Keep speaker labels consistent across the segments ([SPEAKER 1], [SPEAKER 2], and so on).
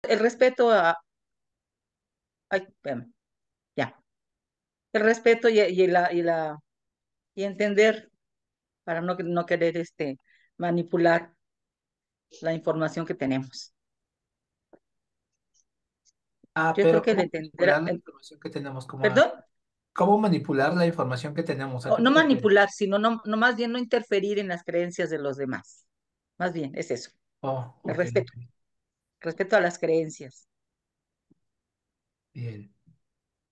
[SPEAKER 1] el respeto ay, espérame, ya, el respeto y entender para no querer manipular la información que tenemos.
[SPEAKER 2] Ah,
[SPEAKER 1] Yo creo
[SPEAKER 2] pero
[SPEAKER 1] que el
[SPEAKER 2] ¿cómo
[SPEAKER 1] entender,
[SPEAKER 2] manipular la información que tenemos?
[SPEAKER 1] perdón,
[SPEAKER 2] ¿Cómo manipular la información que tenemos? ¿A qué
[SPEAKER 1] No
[SPEAKER 2] te refieres?
[SPEAKER 1] manipular, sino no más bien no interferir en las creencias de los demás. Más bien, es eso,
[SPEAKER 2] Oh,
[SPEAKER 1] el
[SPEAKER 2] ok,
[SPEAKER 1] respeto,
[SPEAKER 2] ok.
[SPEAKER 1] respeto a las creencias.
[SPEAKER 2] Bien.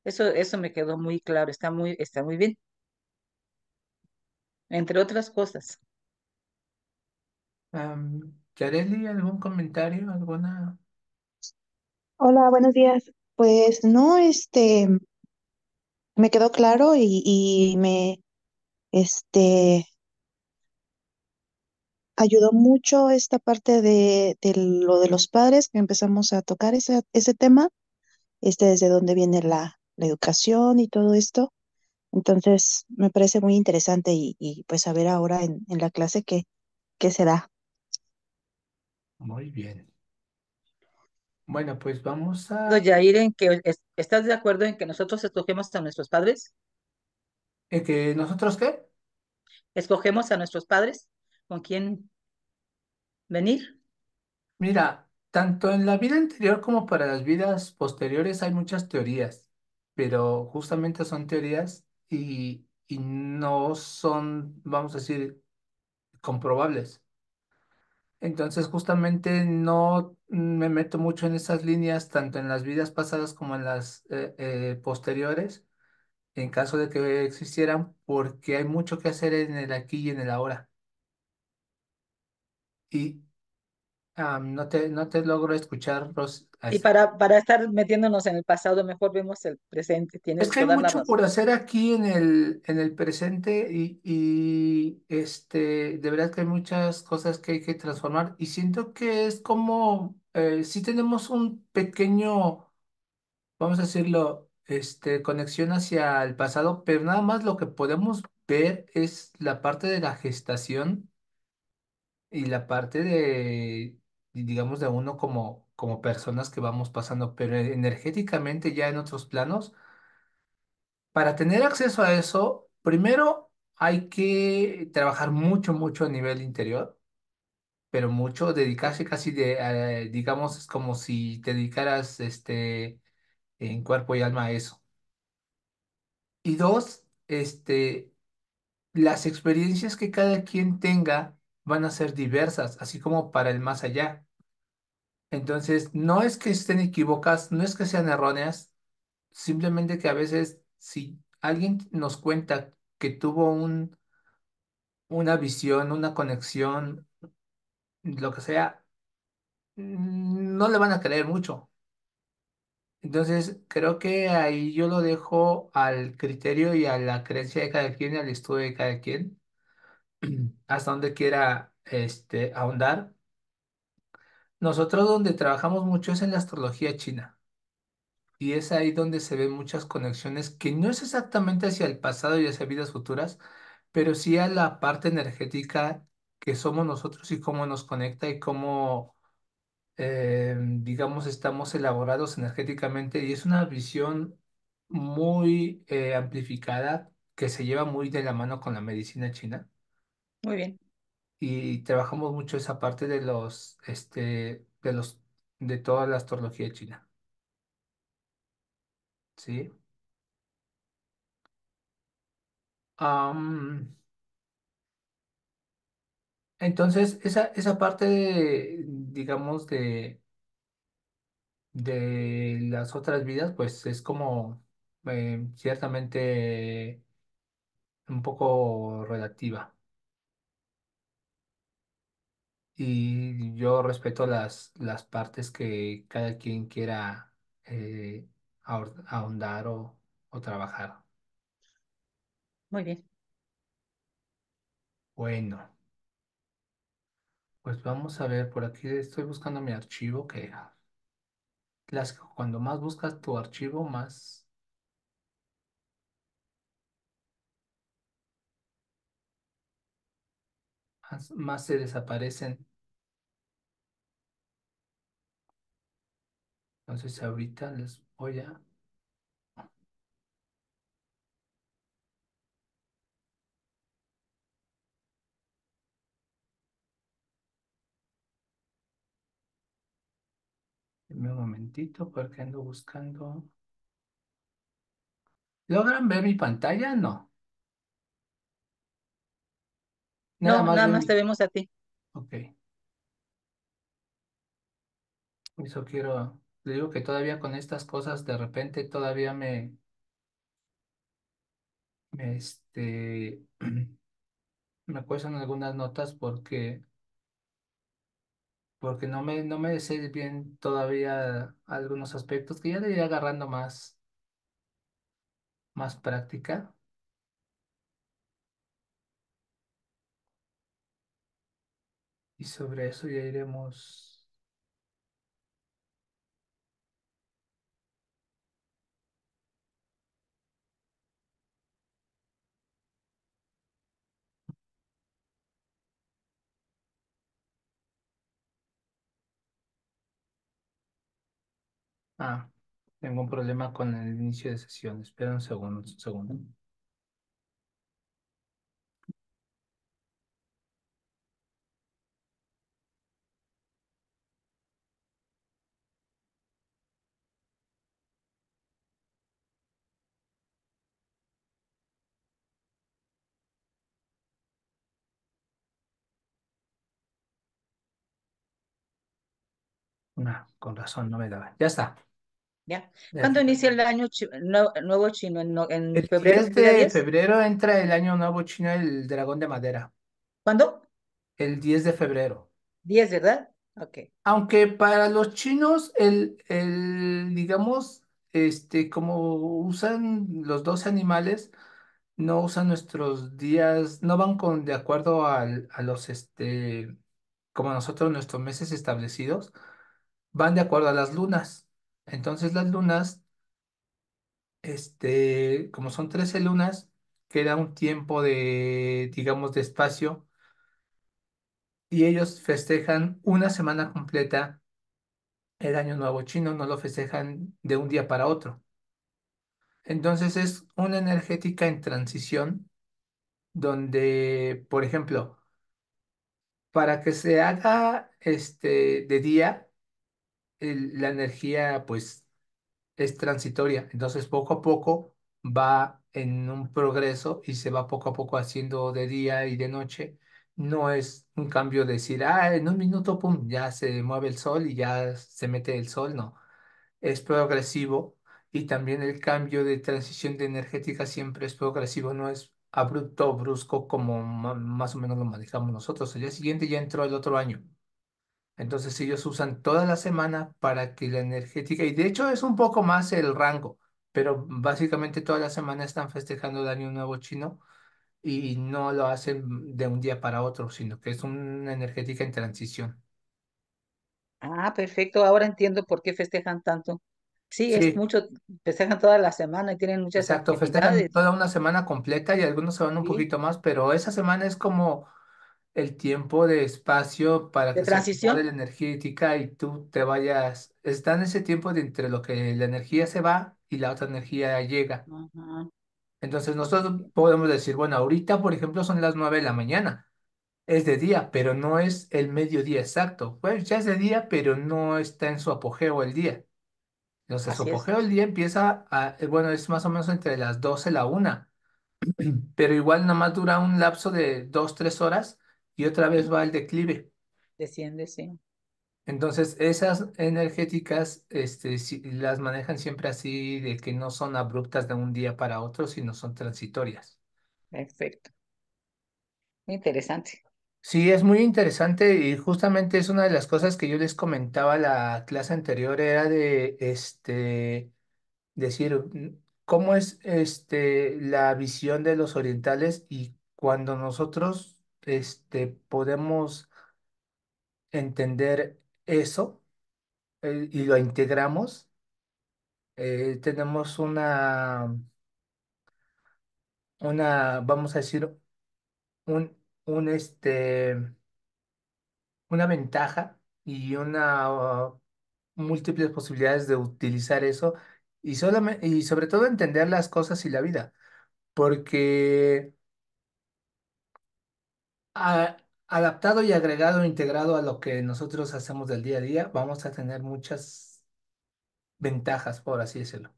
[SPEAKER 1] Eso me quedó muy claro, está muy bien, entre otras cosas.
[SPEAKER 2] Yareli, ¿algún comentario? ¿Alguna?
[SPEAKER 3] Hola, buenos días. Pues no, me quedó claro y este, ayudó mucho esta parte de lo de los padres, que empezamos a tocar ese tema, desde dónde viene la educación y todo esto. Entonces, me parece muy interesante y pues a ver ahora en la clase qué se da.
[SPEAKER 2] Muy bien. Bueno, pues vamos a...
[SPEAKER 1] Yair, en que ¿estás de acuerdo en que nosotros escogemos a nuestros padres?
[SPEAKER 2] ¿Que nosotros qué?
[SPEAKER 1] ¿Escogemos a nuestros padres con quién venir?
[SPEAKER 2] Mira, tanto en la vida anterior como para las vidas posteriores hay muchas teorías, pero justamente son teorías y no son, vamos a decir, comprobables. Entonces, justamente no me meto mucho en esas líneas, tanto en las vidas pasadas como en las posteriores, en caso de que existieran, porque hay mucho que hacer en el aquí y en el ahora. Y no te logro escuchar, Ros.
[SPEAKER 1] Y para estar metiéndonos en el pasado, mejor vemos el presente.
[SPEAKER 2] Es
[SPEAKER 1] Tienes
[SPEAKER 2] que hay
[SPEAKER 1] toda la
[SPEAKER 2] mucho
[SPEAKER 1] razón.
[SPEAKER 2] por hacer aquí en el presente y de verdad que hay muchas cosas que hay que transformar y siento que es como, si tenemos un pequeño, vamos a decirlo, conexión hacia el pasado, pero nada más lo que podemos ver es la parte de la gestación y la parte digamos, de uno como personas que vamos pasando, pero energéticamente ya en otros planos. Para tener acceso a eso, primero hay que trabajar mucho, mucho a nivel interior, pero mucho, dedicarse casi digamos, es como si te dedicaras en cuerpo y alma a eso. Y dos, las experiencias que cada quien tenga van a ser diversas, así como para el más allá. Entonces, no es que estén equivocadas, no es que sean erróneas, simplemente que a veces si alguien nos cuenta que tuvo una visión, una conexión, lo que sea, no le van a creer mucho. Entonces, creo que ahí yo lo dejo al criterio y a la creencia de cada quien, al estudio de cada quien, hasta donde quiera ahondar. Nosotros donde trabajamos mucho es en la astrología china. Y es ahí donde se ven muchas conexiones que no es exactamente hacia el pasado y hacia vidas futuras, pero sí a la parte energética que somos nosotros y cómo nos conecta y cómo, digamos, estamos elaborados energéticamente. Y es una visión muy amplificada que se lleva muy de la mano con la medicina china.
[SPEAKER 1] Muy bien,
[SPEAKER 2] Y trabajamos mucho esa parte de toda la astrología china. ¿Sí? Am, entonces, esa parte digamos, de las otras vidas, pues es como ciertamente un poco relativa. Y yo respeto las partes que cada quien quiera ahondar o trabajar.
[SPEAKER 1] muy bien.
[SPEAKER 2] Bueno, pues vamos a ver, por aquí estoy buscando mi archivo, que cuando más buscas tu archivo, más se desaparecen. Entonces ahorita les voy a... Dame un momentito porque ando buscando. ¿Logran ver mi pantalla? No. Nada
[SPEAKER 1] No,
[SPEAKER 2] más
[SPEAKER 1] nada
[SPEAKER 2] ven
[SPEAKER 1] más te
[SPEAKER 2] mi...
[SPEAKER 1] vemos a ti.
[SPEAKER 2] Ok. Eso quiero... Le digo que todavía con estas cosas de repente todavía me me cuestan algunas notas porque no me sé bien todavía algunos aspectos que ya le iré agarrando más práctica y sobre eso ya iremos. Ah, tengo un problema con el inicio de sesión. Espera un segundo. Ah, con razón, no me daba. Ya está.
[SPEAKER 1] ¿Ya?
[SPEAKER 2] Ya
[SPEAKER 1] ¿Cuándo
[SPEAKER 2] está.
[SPEAKER 1] inicia el año nuevo chino? ¿En
[SPEAKER 2] El
[SPEAKER 1] febrero?
[SPEAKER 2] 10
[SPEAKER 1] ¿Día
[SPEAKER 2] de
[SPEAKER 1] 10?
[SPEAKER 2] febrero entra el año nuevo chino, el dragón de madera.
[SPEAKER 1] ¿Cuándo?
[SPEAKER 2] El 10 de febrero.
[SPEAKER 1] 10, ¿verdad? Ok.
[SPEAKER 2] Aunque para los chinos, digamos, como usan los dos animales, no usan nuestros días, no van de acuerdo a los, como nosotros, nuestros meses establecidos, van de acuerdo a las lunas. Entonces las lunas, como son 13 lunas, queda un tiempo de, digamos, de espacio y ellos festejan una semana completa el Año Nuevo Chino, no lo festejan de un día para otro. Entonces es una energética en transición donde, por ejemplo, para que se haga de día, la energía pues es transitoria. Entonces poco a poco va en un progreso y se va poco a poco haciendo de día y de noche. No es un cambio de decir, en un minuto, pum, ya se mueve el sol y ya se mete el sol, no. Es progresivo y también el cambio de transición de energética siempre es progresivo, no es abrupto o brusco como más o menos lo manejamos nosotros. El día siguiente ya entró el otro año. Entonces ellos usan toda la semana para que la energética, y de hecho es un poco más el rango, pero básicamente toda la semana están festejando el Año Nuevo Chino y no lo hacen de un día para otro, sino que es una energética en transición.
[SPEAKER 1] Ah, perfecto. Ahora entiendo por qué festejan tanto. Sí, es
[SPEAKER 2] Sí,
[SPEAKER 1] mucho, festejan toda la semana y tienen muchas
[SPEAKER 2] exacto, festejan
[SPEAKER 1] actividades.
[SPEAKER 2] toda una semana completa y algunos se van un
[SPEAKER 1] Sí,
[SPEAKER 2] poquito más, pero esa semana es como el tiempo de espacio para
[SPEAKER 1] de
[SPEAKER 2] que se acomode
[SPEAKER 1] transición.
[SPEAKER 2] la energética y tú te vayas. Está en ese tiempo de entre lo que la energía se va y la otra energía llega.
[SPEAKER 1] Ajá.
[SPEAKER 2] Entonces nosotros podemos decir, bueno, ahorita, por ejemplo, son las 9 de la mañana. Es de día, pero no es el mediodía exacto. Pues ya es de día, pero no está en su apogeo el día. Entonces, su
[SPEAKER 1] Así es.
[SPEAKER 2] apogeo el día empieza bueno, es más o menos entre las 12 y la 1, pero igual nada más dura un lapso de 2, 3 horas y otra vez va el declive.
[SPEAKER 1] Desciende, sí.
[SPEAKER 2] Entonces, esas energéticas, las manejan siempre así, de que no son abruptas de un día para otro, sino son transitorias.
[SPEAKER 1] Perfecto. Muy interesante.
[SPEAKER 2] Sí, es muy interesante y justamente es una de las cosas que yo les comentaba la clase anterior, era de decir cómo es la visión de los orientales y cuando nosotros podemos entender eso y lo integramos, tenemos vamos a decir, un, un una ventaja y múltiples posibilidades de utilizar eso y sobre todo entender las cosas y la vida, porque adaptado y agregado, integrado a lo que nosotros hacemos del día a día, vamos a tener muchas ventajas, por así decirlo.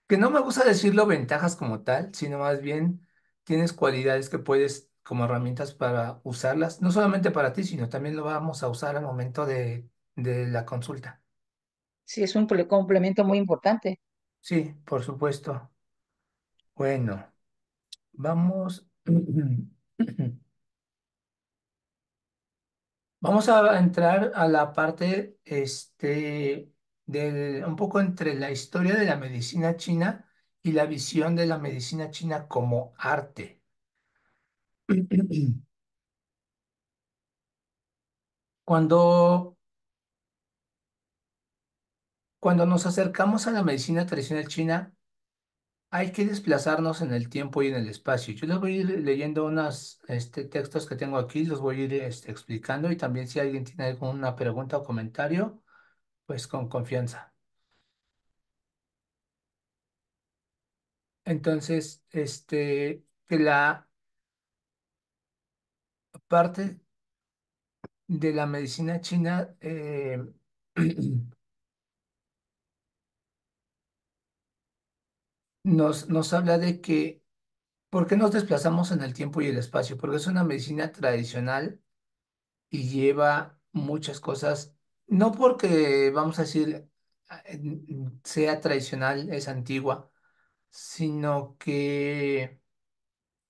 [SPEAKER 2] Que no me gusta decirlo ventajas como tal, sino más bien tienes cualidades que puedes como herramientas para usarlas, no solamente para ti, sino también lo vamos a usar al momento de la consulta.
[SPEAKER 1] Sí, es un complemento muy importante.
[SPEAKER 2] Sí, por supuesto. Bueno, vamos. Vamos a entrar a la parte un poco entre la historia de la medicina china y la visión de la medicina china como arte. Cuando, cuando nos acercamos a la medicina tradicional china, hay que desplazarnos en el tiempo y en el espacio. Yo les voy a ir leyendo unos textos que tengo aquí, los voy a ir explicando y también si alguien tiene alguna pregunta o comentario, pues con confianza. Entonces, que la parte de la medicina china nos habla de que, ¿por qué nos desplazamos en el tiempo y el espacio? Porque es una medicina tradicional y lleva muchas cosas, no porque, vamos a decir, sea tradicional, es antigua, sino que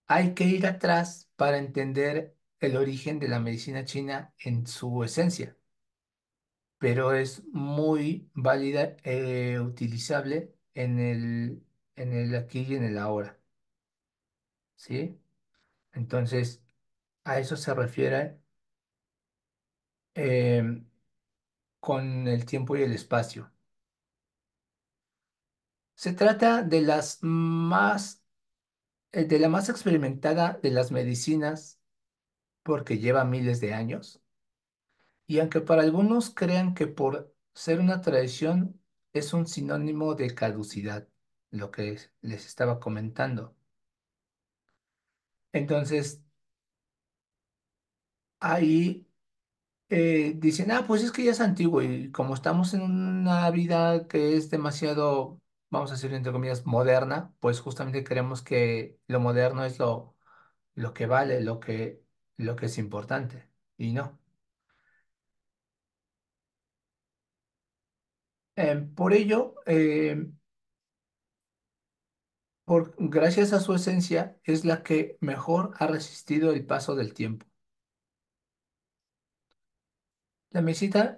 [SPEAKER 2] hay que ir atrás para entender el origen de la medicina china en su esencia, pero es muy válida e utilizable en el aquí y en el ahora, ¿sí? Entonces, a eso se refiere em, con el tiempo y el espacio. Se trata de la más experimentada de las medicinas porque lleva miles de años. Y aunque para algunos crean que por ser una tradición es un sinónimo de caducidad, lo que les estaba comentando. Entonces, ahí dicen, ah, pues es que ya es antiguo y como estamos en una vida que es demasiado, vamos a decirlo entre comillas, moderna, pues justamente creemos que lo moderno es lo que vale, lo que es importante. Y no. Por ello, gracias a su esencia, es la que mejor ha resistido el paso del tiempo. La medicina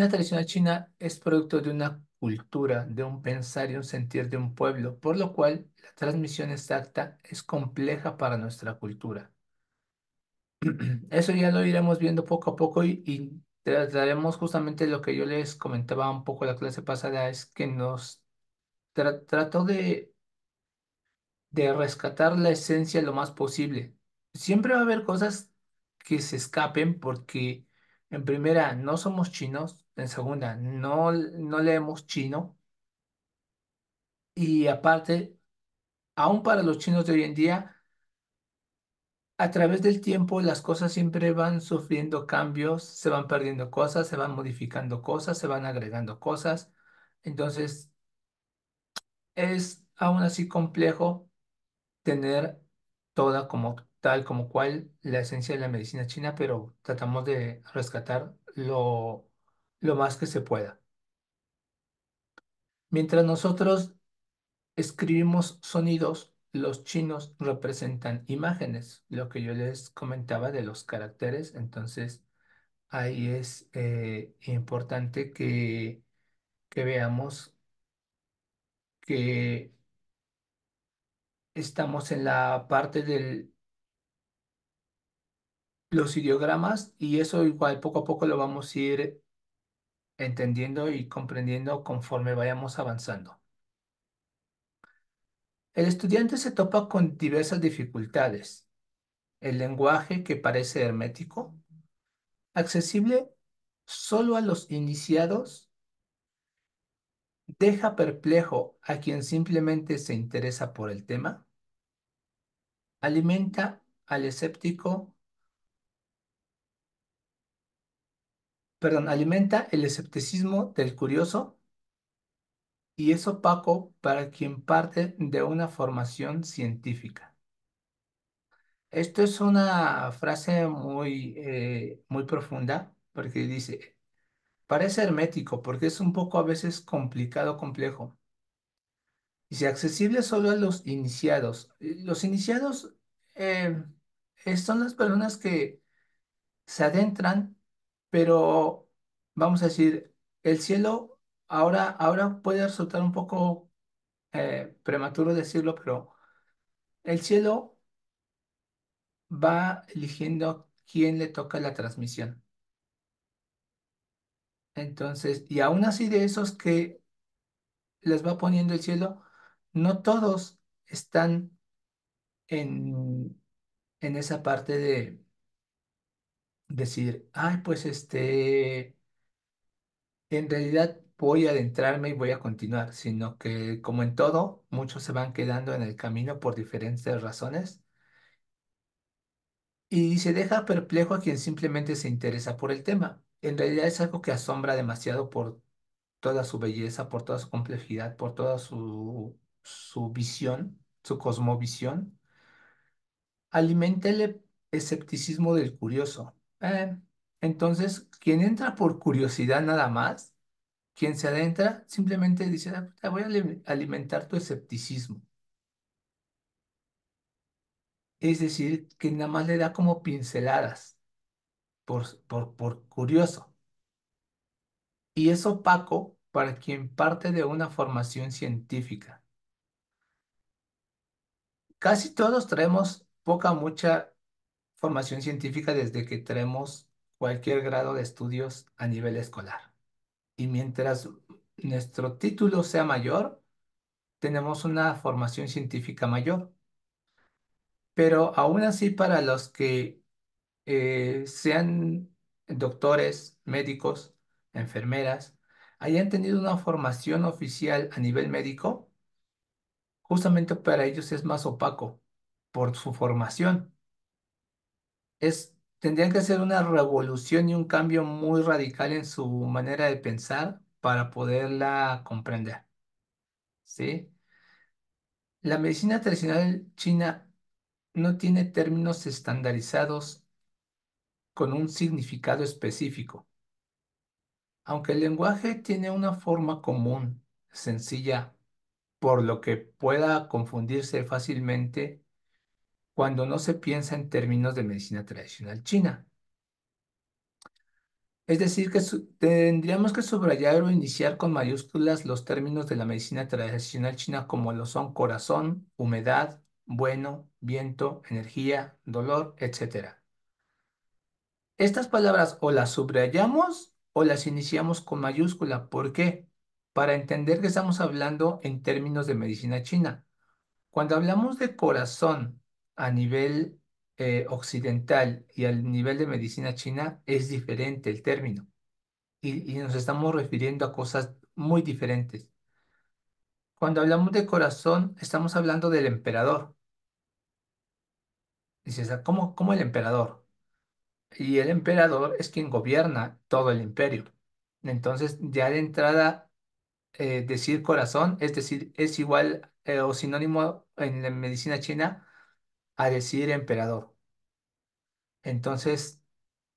[SPEAKER 2] tradicional china es producto de una cultura, de un pensar y un sentir de un pueblo, por lo cual la transmisión exacta es compleja para nuestra cultura. Eso ya lo iremos viendo poco a poco y trataremos justamente lo que yo les comentaba un poco la clase pasada, es que trato de rescatar la esencia lo más posible. Siempre va a haber cosas que se escapen porque en primera no somos chinos, en segunda no leemos chino y aparte, aún para los chinos de hoy en día, a través del tiempo las cosas siempre van sufriendo cambios, se van perdiendo cosas, se van modificando cosas, se van agregando cosas. Entonces, es aún así complejo tener toda como tal, como cual la esencia de la medicina china, pero tratamos de rescatar lo más que se pueda. Mientras nosotros escribimos sonidos, los chinos representan imágenes, lo que yo les comentaba de los caracteres, entonces ahí es importante que veamos que estamos en la parte de los ideogramas y eso igual poco a poco lo vamos a ir entendiendo y comprendiendo conforme vayamos avanzando. El estudiante se topa con diversas dificultades. El lenguaje que parece hermético, accesible solo a los iniciados, deja perplejo a quien simplemente se interesa por el tema, alimenta al escéptico, perdón, alimenta el escepticismo del curioso y es opaco para quien parte de una formación científica. Esto es una frase muy profunda porque dice, parece hermético porque es un poco a veces complicado, complejo. Dice, accesible solo a los iniciados. Los iniciados eh, son las personas que se adentran, pero vamos a decir, el cielo ahora puede resultar un poco prematuro decirlo, pero el cielo va eligiendo quién le toca la transmisión. Entonces, y aún así de esos que les va poniendo el cielo, no todos están en, en esa parte de decir, ay, pues en realidad voy a adentrarme y voy a continuar, sino que como en todo, muchos se van quedando en el camino por diferentes razones y se deja perplejo a quien simplemente se interesa por el tema. En realidad es algo que asombra demasiado por toda su belleza, por toda su complejidad, por toda su visión, su cosmovisión. Alimenta el escepticismo del curioso. Entonces, quien entra por curiosidad nada más, quien se adentra simplemente dice, "Ah, puta, voy a alimentar tu escepticismo". Es decir, que nada más le da como pinceladas por curioso. Y es opaco para quien parte de una formación científica. Casi todos traemos poca o mucha formación científica desde que tenemos cualquier grado de estudios a nivel escolar. Y mientras nuestro título sea mayor, tenemos una formación científica mayor. Pero aún así, para los que sean doctores, médicos, enfermeras, hayan tenido una formación oficial a nivel médico, justamente para ellos es más opaco por su formación. Tendrían que hacer una revolución y un cambio muy radical en su manera de pensar para poderla comprender, ¿sí? La medicina tradicional china no tiene términos estandarizados con un significado específico. Aunque el lenguaje tiene una forma común, sencilla, por lo que pueda confundirse fácilmente cuando no se piensa en términos de medicina tradicional china. Es decir, que tendríamos que subrayar o iniciar con mayúsculas los términos de la medicina tradicional china como lo son corazón, humedad, bueno, viento, energía, dolor, etcétera. Estas palabras o las subrayamos o las iniciamos con mayúscula. ¿Por qué? Para entender que estamos hablando en términos de medicina china. Cuando hablamos de corazón a nivel occidental y al nivel de medicina china, es diferente el término y nos estamos refiriendo a cosas muy diferentes. Cuando hablamos de corazón, estamos hablando del emperador. Dices, "Ah, ¿cómo el emperador?". Y el emperador es quien gobierna todo el imperio. Entonces, ya de entrada, decir corazón, es decir, es igual o sinónimo en la medicina china a decir emperador. Entonces,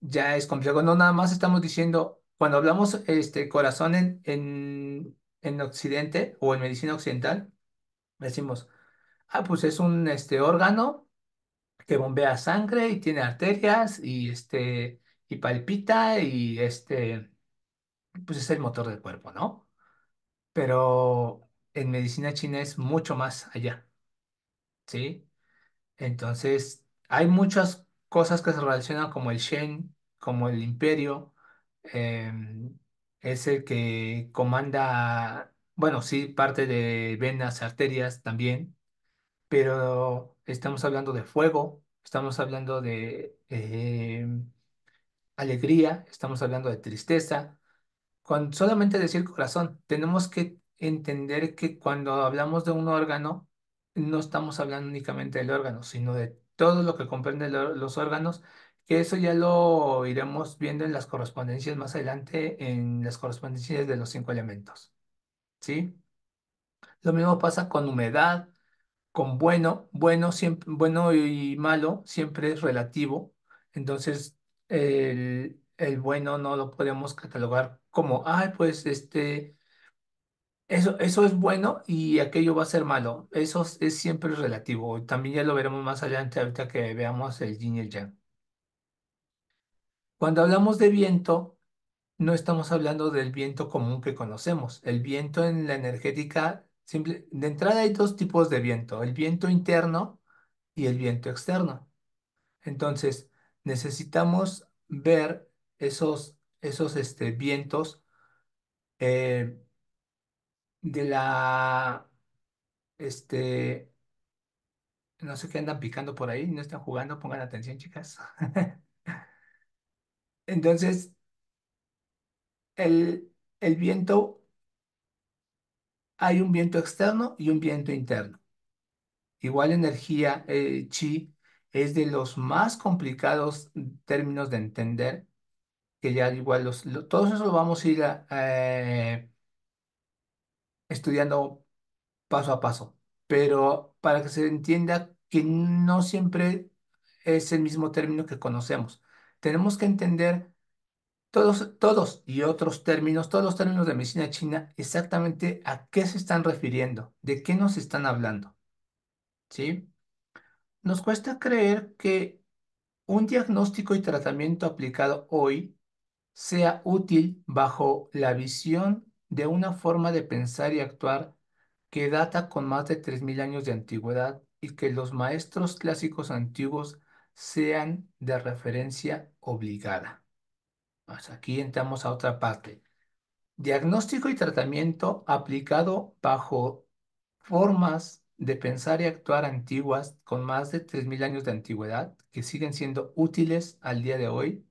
[SPEAKER 2] ya es complejo. No nada más estamos diciendo, cuando hablamos corazón en Occidente o en medicina occidental, decimos, ah, pues es un órgano que bombea sangre y tiene arterias y palpita y pues es el motor del cuerpo, ¿no? Pero en medicina china es mucho más allá, ¿sí? Entonces, hay muchas cosas que se relacionan como el Shen, como el imperio, em, es el que comanda, bueno, sí, parte de venas, arterias también, pero estamos hablando de fuego, estamos hablando de alegría, estamos hablando de tristeza. Con solamente decir corazón, tenemos que entender que cuando hablamos de un órgano, no estamos hablando únicamente del órgano, sino de todo lo que comprende los órganos, que eso ya lo iremos viendo en las correspondencias más adelante, en las correspondencias de los 5 elementos, ¿sí? Lo mismo pasa con humedad, con bueno, bueno, siempre, bueno y malo siempre es relativo. Entonces, el bueno no lo podemos catalogar como, ay, pues eso es bueno y aquello va a ser malo. Eso es siempre relativo. También ya lo veremos más adelante ahorita que veamos el yin y el yang. Cuando hablamos de viento, no estamos hablando del viento común que conocemos. El viento en la energética, de entrada hay dos tipos de viento, el viento interno y el viento externo. Entonces, necesitamos ver esos vientos eh, de este, no sé qué andan picando por ahí, no están jugando, pongan atención, chicas. Entonces, el viento, hay un viento externo y un viento interno. Igual energía, chi, es de los más complicados términos de entender, que ya igual todos eso lo vamos a ir estudiando paso a paso, pero para que se entienda que no siempre es el mismo término que conocemos. Tenemos que entender todos y otros términos, todos los términos de medicina china, exactamente a qué se están refiriendo, de qué nos están hablando, ¿sí? Nos cuesta creer que un diagnóstico y tratamiento aplicado hoy sea útil bajo la visión de una forma de pensar y actuar que data con más de 3.000 años de antigüedad y que los maestros clásicos antiguos sean de referencia obligada. Pues aquí entramos a otra parte. Diagnóstico y tratamiento aplicado bajo formas de pensar y actuar antiguas con más de 3.000 años de antigüedad que siguen siendo útiles al día de hoy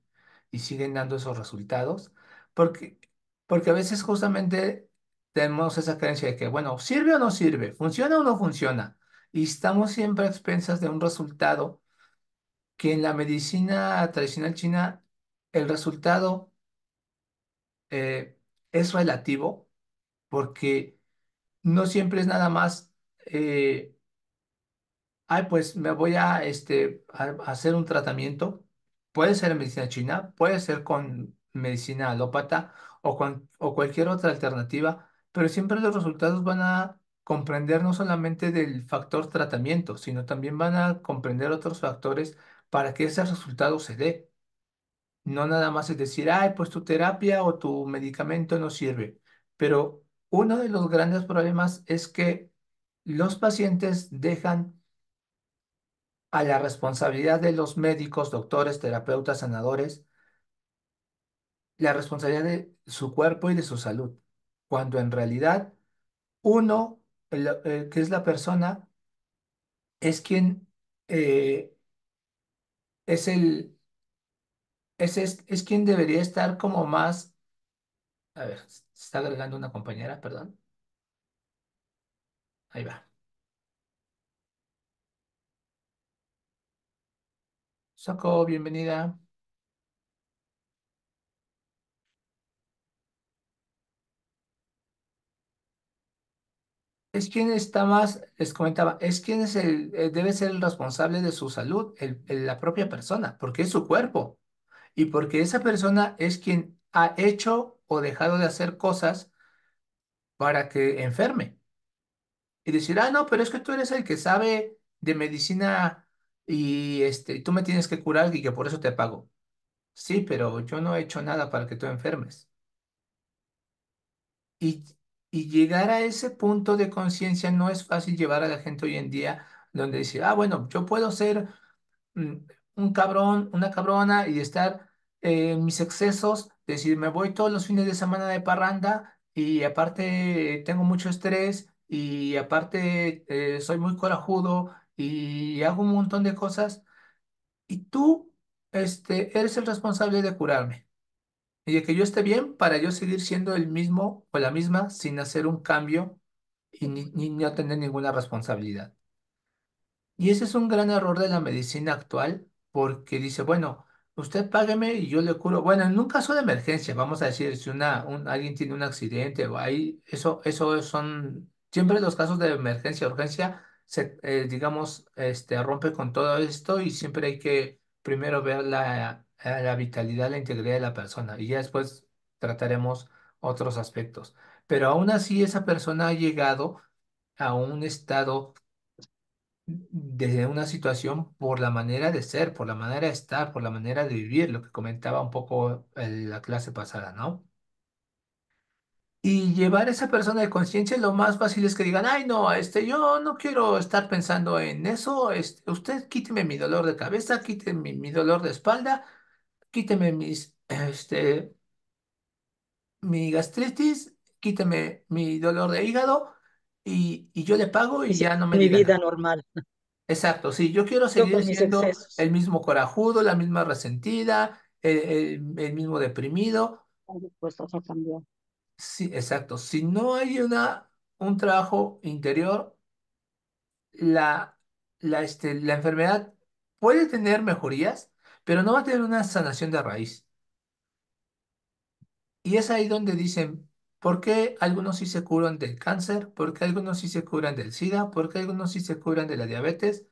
[SPEAKER 2] y siguen dando esos resultados, porque, porque a veces justamente tenemos esa creencia de que, bueno, ¿sirve o no sirve? ¿Funciona o no funciona? Y estamos siempre a expensas de un resultado que en la medicina tradicional china el resultado eh, es relativo porque no siempre es nada más, ay, pues me voy a hacer un tratamiento. Puede ser en medicina china, puede ser con medicina alópata o cualquier otra alternativa, pero siempre los resultados van a comprender no solamente del factor tratamiento, sino también van a comprender otros factores para que ese resultado se dé. No nada más es decir, ay, pues tu terapia o tu medicamento no sirve. Pero uno de los grandes problemas es que los pacientes dejan a la responsabilidad de los médicos, doctores, terapeutas, sanadores, la responsabilidad de su cuerpo y de su salud, cuando en realidad uno, que es la persona, es quien eh, es es quien debería estar como más, a ver, se está agregando una compañera, perdón, ahí va. Soco, bienvenida. Es quien está más, les comentaba, es quien es debe ser el responsable de su salud, la propia persona, porque es su cuerpo y porque esa persona es quien ha hecho o dejado de hacer cosas para que enferme. Y decir, ah, no, pero es que tú eres el que sabe de medicina y tú me tienes que curar y que por eso te pago. Sí, pero yo no he hecho nada para que tú enfermes. Y, y llegar a ese punto de conciencia no es fácil llevar a la gente hoy en día, donde dice, ah, bueno, yo puedo ser mm, un cabrón, una cabrona y estar en mis excesos, decir, me voy todos los fines de semana de parranda y aparte tengo mucho estrés y aparte soy muy corajudo y hago un montón de cosas. Y tú eres el responsable de curarme y de que yo esté bien para yo seguir siendo el mismo o la misma sin hacer un cambio y ni no tener ninguna responsabilidad. Y ese es un gran error de la medicina actual porque dice, bueno, usted págueme y yo le curo. Bueno, en un caso de emergencia, vamos a decir, si alguien tiene un accidente o ahí, eso son, siempre los casos de emergencia, urgencia, digamos, rompe con todo esto y siempre hay que primero ver la vitalidad, la integridad de la persona y ya después trataremos otros aspectos. Pero aún así, esa persona ha llegado a un estado desde una situación por la manera de ser, por la manera de estar, por la manera de vivir, lo que comentaba un poco en la clase pasada, ¿no? Y llevar a esa persona de conciencia, lo más fácil es que digan, ay, no, yo no quiero estar pensando en eso, usted quíteme mi dolor de cabeza, quíteme mi dolor de espalda, quíteme mi gastritis, quíteme mi dolor de hígado y yo le pago
[SPEAKER 1] Y
[SPEAKER 2] y
[SPEAKER 1] sí,
[SPEAKER 2] ya no me
[SPEAKER 1] mi
[SPEAKER 2] diga
[SPEAKER 1] vida
[SPEAKER 2] nada.
[SPEAKER 1] normal,
[SPEAKER 2] Exacto, sí, yo quiero
[SPEAKER 1] yo
[SPEAKER 2] seguir
[SPEAKER 1] con mis
[SPEAKER 2] siendo
[SPEAKER 1] excesos.
[SPEAKER 2] el mismo corajudo, la misma resentida, el mismo deprimido.
[SPEAKER 1] Están dispuestos a cambiar.
[SPEAKER 2] Sí, exacto. Si no hay un trabajo interior, la, la enfermedad puede tener mejorías, pero no va a tener una sanación de raíz. Y es ahí donde dicen, ¿por qué algunos sí se curan del cáncer? ¿Por qué algunos sí se curan del SIDA? ¿Por qué algunos sí se curan de la diabetes?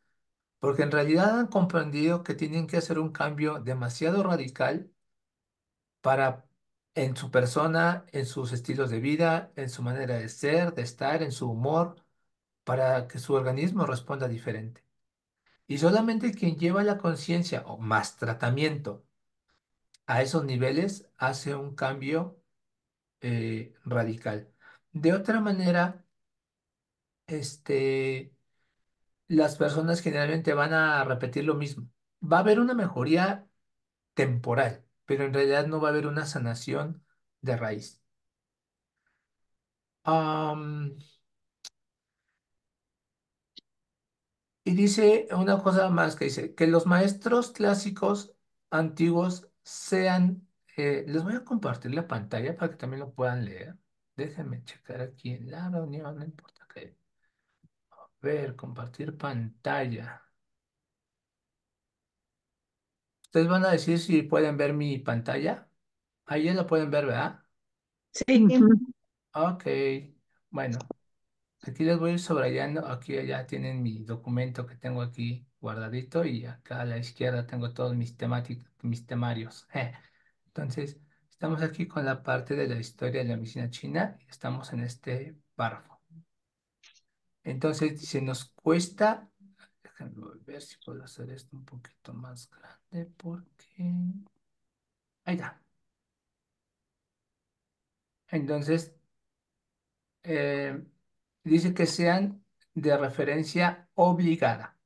[SPEAKER 2] Porque en realidad han comprendido que tienen que hacer un cambio demasiado radical para en su persona, en sus estilos de vida, en su manera de ser, de estar, en su humor, para que su organismo responda diferente. Y solamente quien lleva la conciencia o más tratamiento a esos niveles hace un cambio radical. De otra manera, este, las personas generalmente van a repetir lo mismo. Va a haber una mejoría temporal, pero en realidad no va a haber una sanación de raíz. Am, y dice una cosa más que dice, que los maestros clásicos antiguos sean, les voy a compartir la pantalla para que también lo puedan leer. Déjenme checar aquí en la reunión, no importa que. A ver, compartir pantalla. Ustedes van a decir si pueden ver mi pantalla. Ahí ya la pueden ver, ¿verdad?
[SPEAKER 1] Sí,
[SPEAKER 2] Ok, bueno. Aquí les voy a ir subrayando. Aquí ya tienen mi documento que tengo aquí guardadito y acá a la izquierda tengo todos mis temarios. Entonces, estamos aquí con la parte de la historia de la medicina china y estamos en este párrafo. Entonces, se nos cuesta, déjenme ver si puedo hacer esto un poquito más grande porque. Ahí está. Entonces, eh, dice que sean de referencia obligada.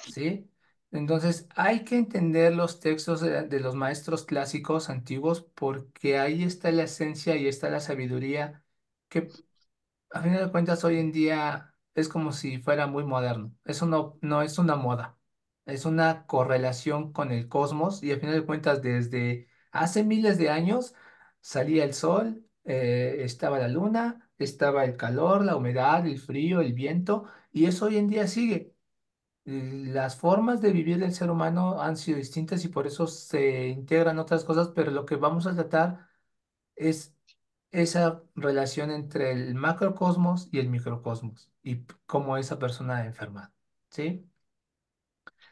[SPEAKER 2] ¿Sí? Entonces hay que entender los textos de los maestros clásicos antiguos porque ahí está la esencia y está la sabiduría que a fin de cuentas hoy en día es como si fuera muy moderno. Eso no es una moda, es una correlación con el cosmos y a fin de cuentas desde hace miles de años salía el sol, estaba la luna, estaba el calor, la humedad, el frío, el viento y eso hoy en día sigue. Las formas de vivir del ser humano han sido distintas y por eso se integran otras cosas, pero lo que vamos a tratar es esa relación entre el macrocosmos y el microcosmos y cómo esa persona ha enfermado, ¿sí?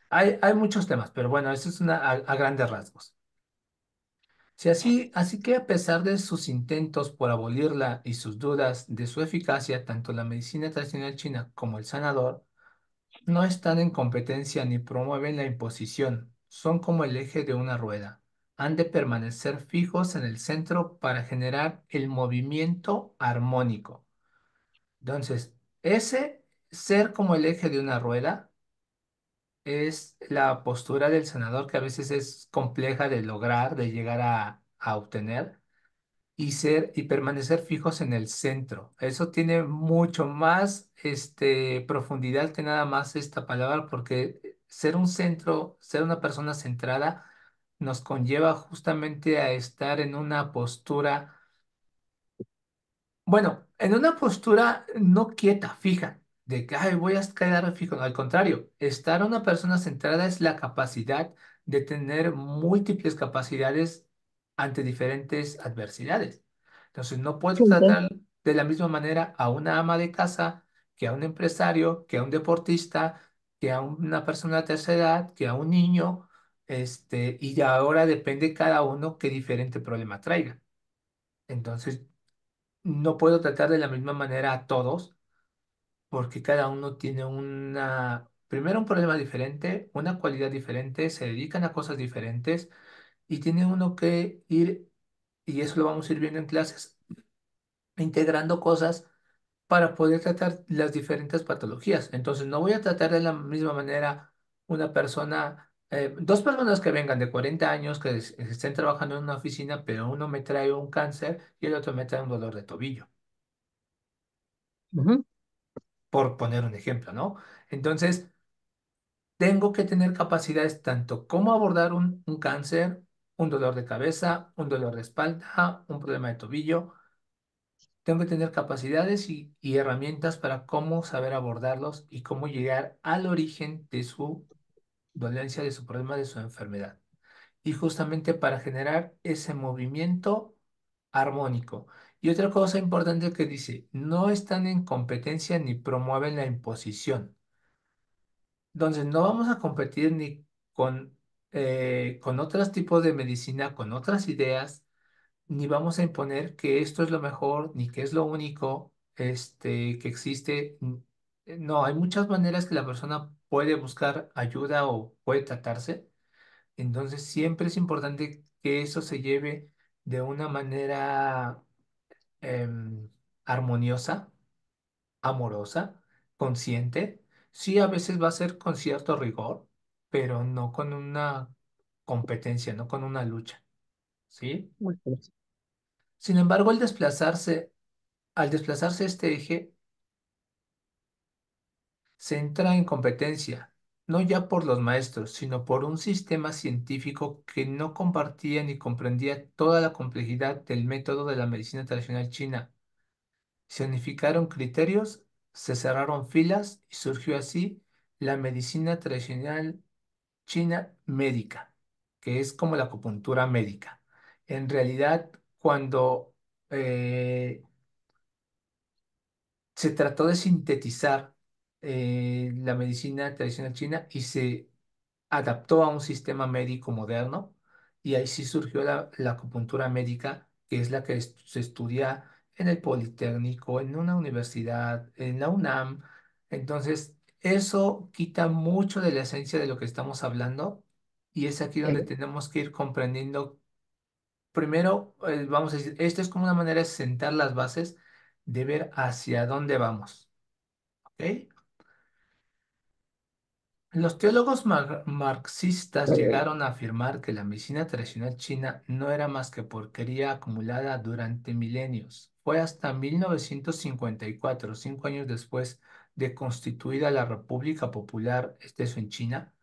[SPEAKER 2] Hay muchos temas, pero bueno, eso es a grandes rasgos. Si así que a pesar de sus intentos por abolirla y sus dudas de su eficacia, tanto la medicina tradicional china como el sanador no están en competencia ni promueven la imposición, son como el eje de una rueda. Han de permanecer fijos en el centro para generar el movimiento armónico. Entonces, ese ser como el eje de una rueda es la postura del sanador que a veces es compleja de lograr, de llegar a obtener y permanecer fijos en el centro. Eso tiene mucho más profundidad que nada más esta palabra, porque ser un centro, ser una persona centrada, nos conlleva justamente a estar en una postura, bueno, en una postura no quieta, fija, de que "Ay, voy a quedar fijo". No, al contrario, estar una persona centrada es la capacidad de tener múltiples capacidades ante diferentes adversidades. Entonces, no puedo
[SPEAKER 3] Entiendo.
[SPEAKER 2] tratar de la misma manera a una ama de casa que a un empresario, que a un deportista, que a una persona de tercera edad, que a un niño, y ahora depende cada uno qué diferente problema traiga. Entonces, no puedo tratar de la misma manera a todos porque cada uno tiene primero un problema diferente, una cualidad diferente, se dedican a cosas diferentes y tiene uno que ir, y eso lo vamos a ir viendo en clases, integrando cosas para poder tratar las diferentes patologías. Entonces, no voy a tratar de la misma manera dos personas que vengan de 40 años, que estén trabajando en una oficina, pero uno me trae un cáncer y el otro me trae un dolor de tobillo,
[SPEAKER 1] Ujú.
[SPEAKER 2] por poner un ejemplo, ¿no? Entonces, tengo que tener capacidades tanto como abordar un cáncer, un dolor de cabeza, un dolor de espalda, un problema de tobillo. Tengo que tener capacidades y herramientas para cómo saber abordarlos y cómo llegar al origen de su dolencia, de su problema, de su enfermedad. Y justamente para generar ese movimiento armónico. Y otra cosa importante que dice, no están en competencia ni promueven la imposición. Entonces, no vamos a competir ni con otros tipos de medicina, con otras ideas, ni vamos a imponer que esto es lo mejor, ni que es lo único, que existe. No, hay muchas maneras que la persona puede buscar ayuda o puede tratarse. Entonces, siempre es importante que eso se lleve de una manera armoniosa, amorosa, consciente. Sí, a veces va a ser con cierto rigor, pero no con una competencia, no con una lucha, ¿sí?
[SPEAKER 1] Muy bien.
[SPEAKER 2] Sin embargo, al desplazarse este eje, se entra en competencia, no ya por los maestros, sino por un sistema científico que no compartía ni comprendía toda la complejidad del método de la medicina tradicional china. Se unificaron criterios, se cerraron filas y surgió así la medicina tradicional china médica, que es como la acupuntura médica. En realidad, cuando se trató de sintetizar la medicina tradicional china y se adaptó a un sistema médico moderno, y ahí sí surgió la acupuntura médica, que es la que se estudia en el Politécnico, en una universidad, en la UNAM. Entonces, eso quita mucho de la esencia de lo que estamos hablando y es aquí donde
[SPEAKER 1] Ok.
[SPEAKER 2] tenemos que ir comprendiendo. Primero, vamos a decir, esto es como una manera de sentar las bases de ver hacia dónde vamos. ¿Ok? Los teólogos marxistas llegaron a afirmar que la medicina tradicional china no era más que porquería acumulada durante milenios. Fue hasta 1954, 5 años después de constituida la República Popular, eso en China,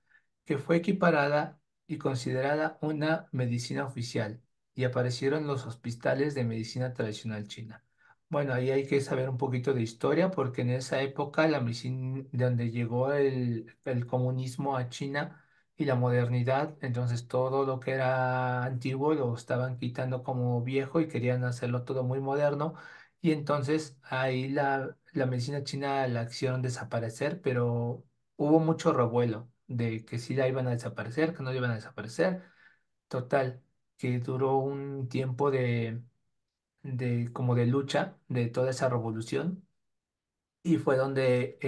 [SPEAKER 2] que fue equiparada y considerada una medicina oficial y aparecieron los hospitales de medicina tradicional china. Bueno, ahí hay que saber un poquito de historia porque en esa época la medicina, de donde llegó el comunismo a China y la modernidad, entonces todo lo que era antiguo lo estaban quitando como viejo y querían hacerlo todo muy moderno y entonces ahí la medicina china la hicieron desaparecer, pero hubo mucho revuelo de que si la iban a desaparecer, que no la iban a desaparecer. Total, que duró un tiempo de como de lucha de toda esa revolución y fue donde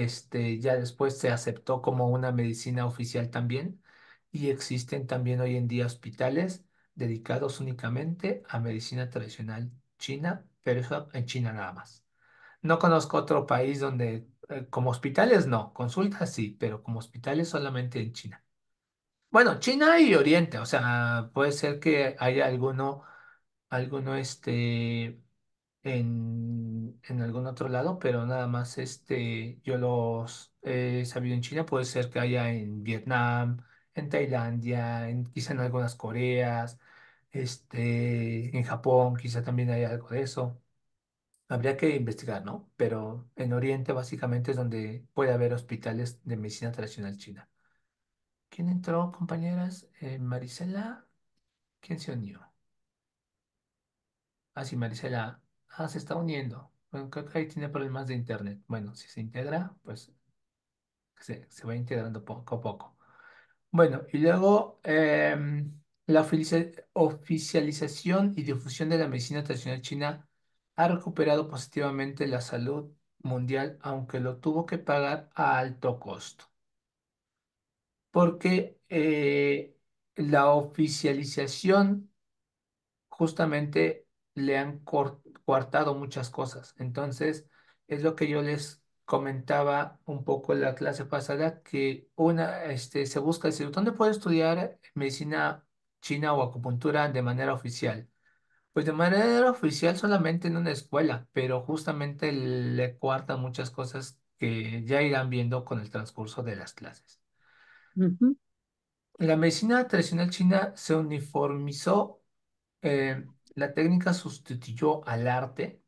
[SPEAKER 2] ya después se aceptó como una medicina oficial también y existen también hoy en día hospitales dedicados únicamente a medicina tradicional china, pero eso en China nada más. No conozco otro país donde como hospitales no, consultas sí, pero como hospitales solamente en China. Bueno, China y Oriente, o sea, puede ser que haya alguno, en algún otro lado, pero nada más yo los he sabido en China, puede ser que haya en Vietnam, en Tailandia, quizá en algunas Coreas, en Japón, quizá también hay algo de eso. Habría que investigar, ¿no? Pero en Oriente básicamente es donde puede haber hospitales de medicina tradicional china. ¿Quién entró, compañeras? Marisela, ¿quién se unió? Ah, sí, Marisela. Ah, se está uniendo. Bueno, creo que ahí tiene problemas de internet. Bueno, si se integra, pues se va integrando poco a poco. Bueno, y luego la oficialización y difusión de la medicina tradicional china ha recuperado positivamente la salud mundial, aunque lo tuvo que pagar a alto costo. Porque la oficialización justamente le han coartado muchas cosas. Entonces, es lo que yo les comentaba un poco en la clase pasada, que se busca decir, ¿dónde puedo estudiar medicina china o acupuntura de manera oficial? Pues de manera oficial solamente en una escuela, pero justamente le coartan muchas cosas que ya irán viendo con el transcurso de las clases.
[SPEAKER 1] Ujú.
[SPEAKER 2] La medicina tradicional china se uniformizó, la técnica sustituyó al arte.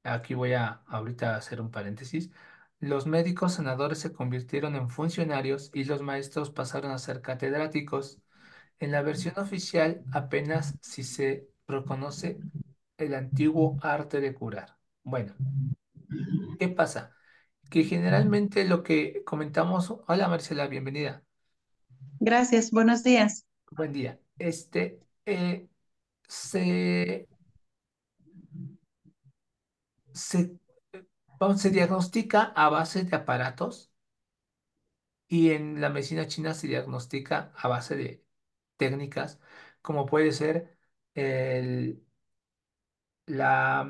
[SPEAKER 2] Aquí voy a ahorita hacer un paréntesis. Los médicos sanadores se convirtieron en funcionarios y los maestros pasaron a ser catedráticos. En la versión oficial apenas si se reconoce el antiguo arte de curar. Bueno, ¿qué pasa? Que generalmente lo que comentamos, hola Marcela, bienvenida,
[SPEAKER 1] Gracias, buenos días.
[SPEAKER 2] buen día. Se, se, se diagnostica a base de aparatos y en la medicina china se diagnostica a base de técnicas como puede ser el- la,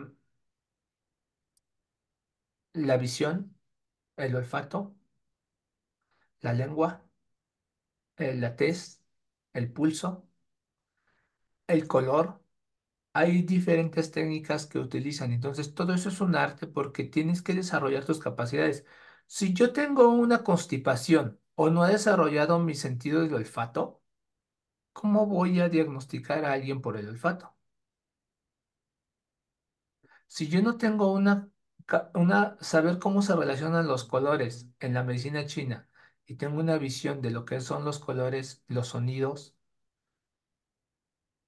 [SPEAKER 2] la visión, el olfato, la lengua, la tez, el pulso, el color. Hay diferentes técnicas que utilizan. Entonces, todo eso es un arte porque tienes que desarrollar tus capacidades. Si yo tengo una constipación o no he desarrollado mi sentido del olfato, ¿cómo voy a diagnosticar a alguien por el olfato? Si yo no tengo saber cómo se relacionan los colores en la medicina china y tengo una visión de lo que son los colores, los sonidos,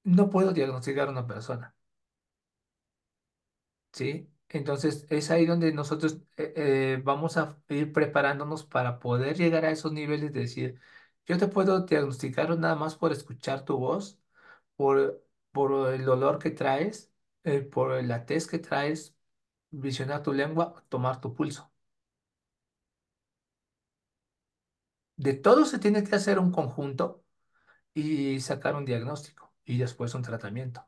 [SPEAKER 2] no puedo diagnosticar a una persona. ¿Sí? Entonces es ahí donde nosotros vamos a ir preparándonos para poder llegar a esos niveles de decir, yo te puedo diagnosticar nada más por escuchar tu voz, por el olor que traes, por la tez que traes, visionar tu lengua, tomar tu pulso. De todo se tiene que hacer un conjunto y sacar un diagnóstico y después un tratamiento.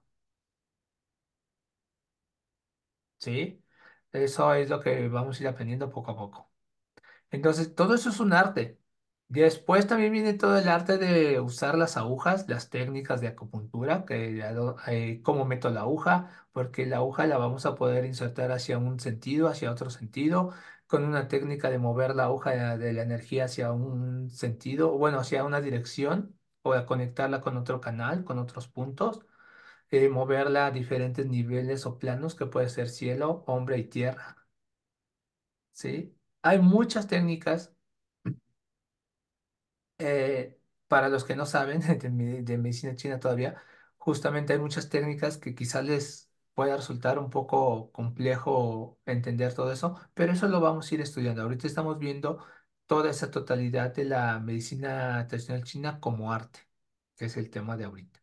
[SPEAKER 2] ¿Sí? Eso es lo que vamos a ir aprendiendo poco a poco. Entonces, todo eso es un arte. Después también viene todo el arte de usar las agujas, las técnicas de acupuntura, cómo meto la aguja, porque la aguja la vamos a poder insertar hacia un sentido, hacia otro sentido, con una técnica de mover la aguja de la energía hacia un sentido, bueno, hacia una dirección, o a conectarla con otro canal, con otros puntos, moverla a diferentes niveles o planos, que puede ser cielo, hombre y tierra, ¿sí? Hay muchas técnicas para los que no saben de medicina china todavía, justamente hay muchas técnicas que quizás les pueda resultar un poco complejo entender todo eso, pero eso lo vamos a ir estudiando. Ahorita estamos viendo toda esa totalidad de la medicina tradicional china como arte, que es el tema de ahorita.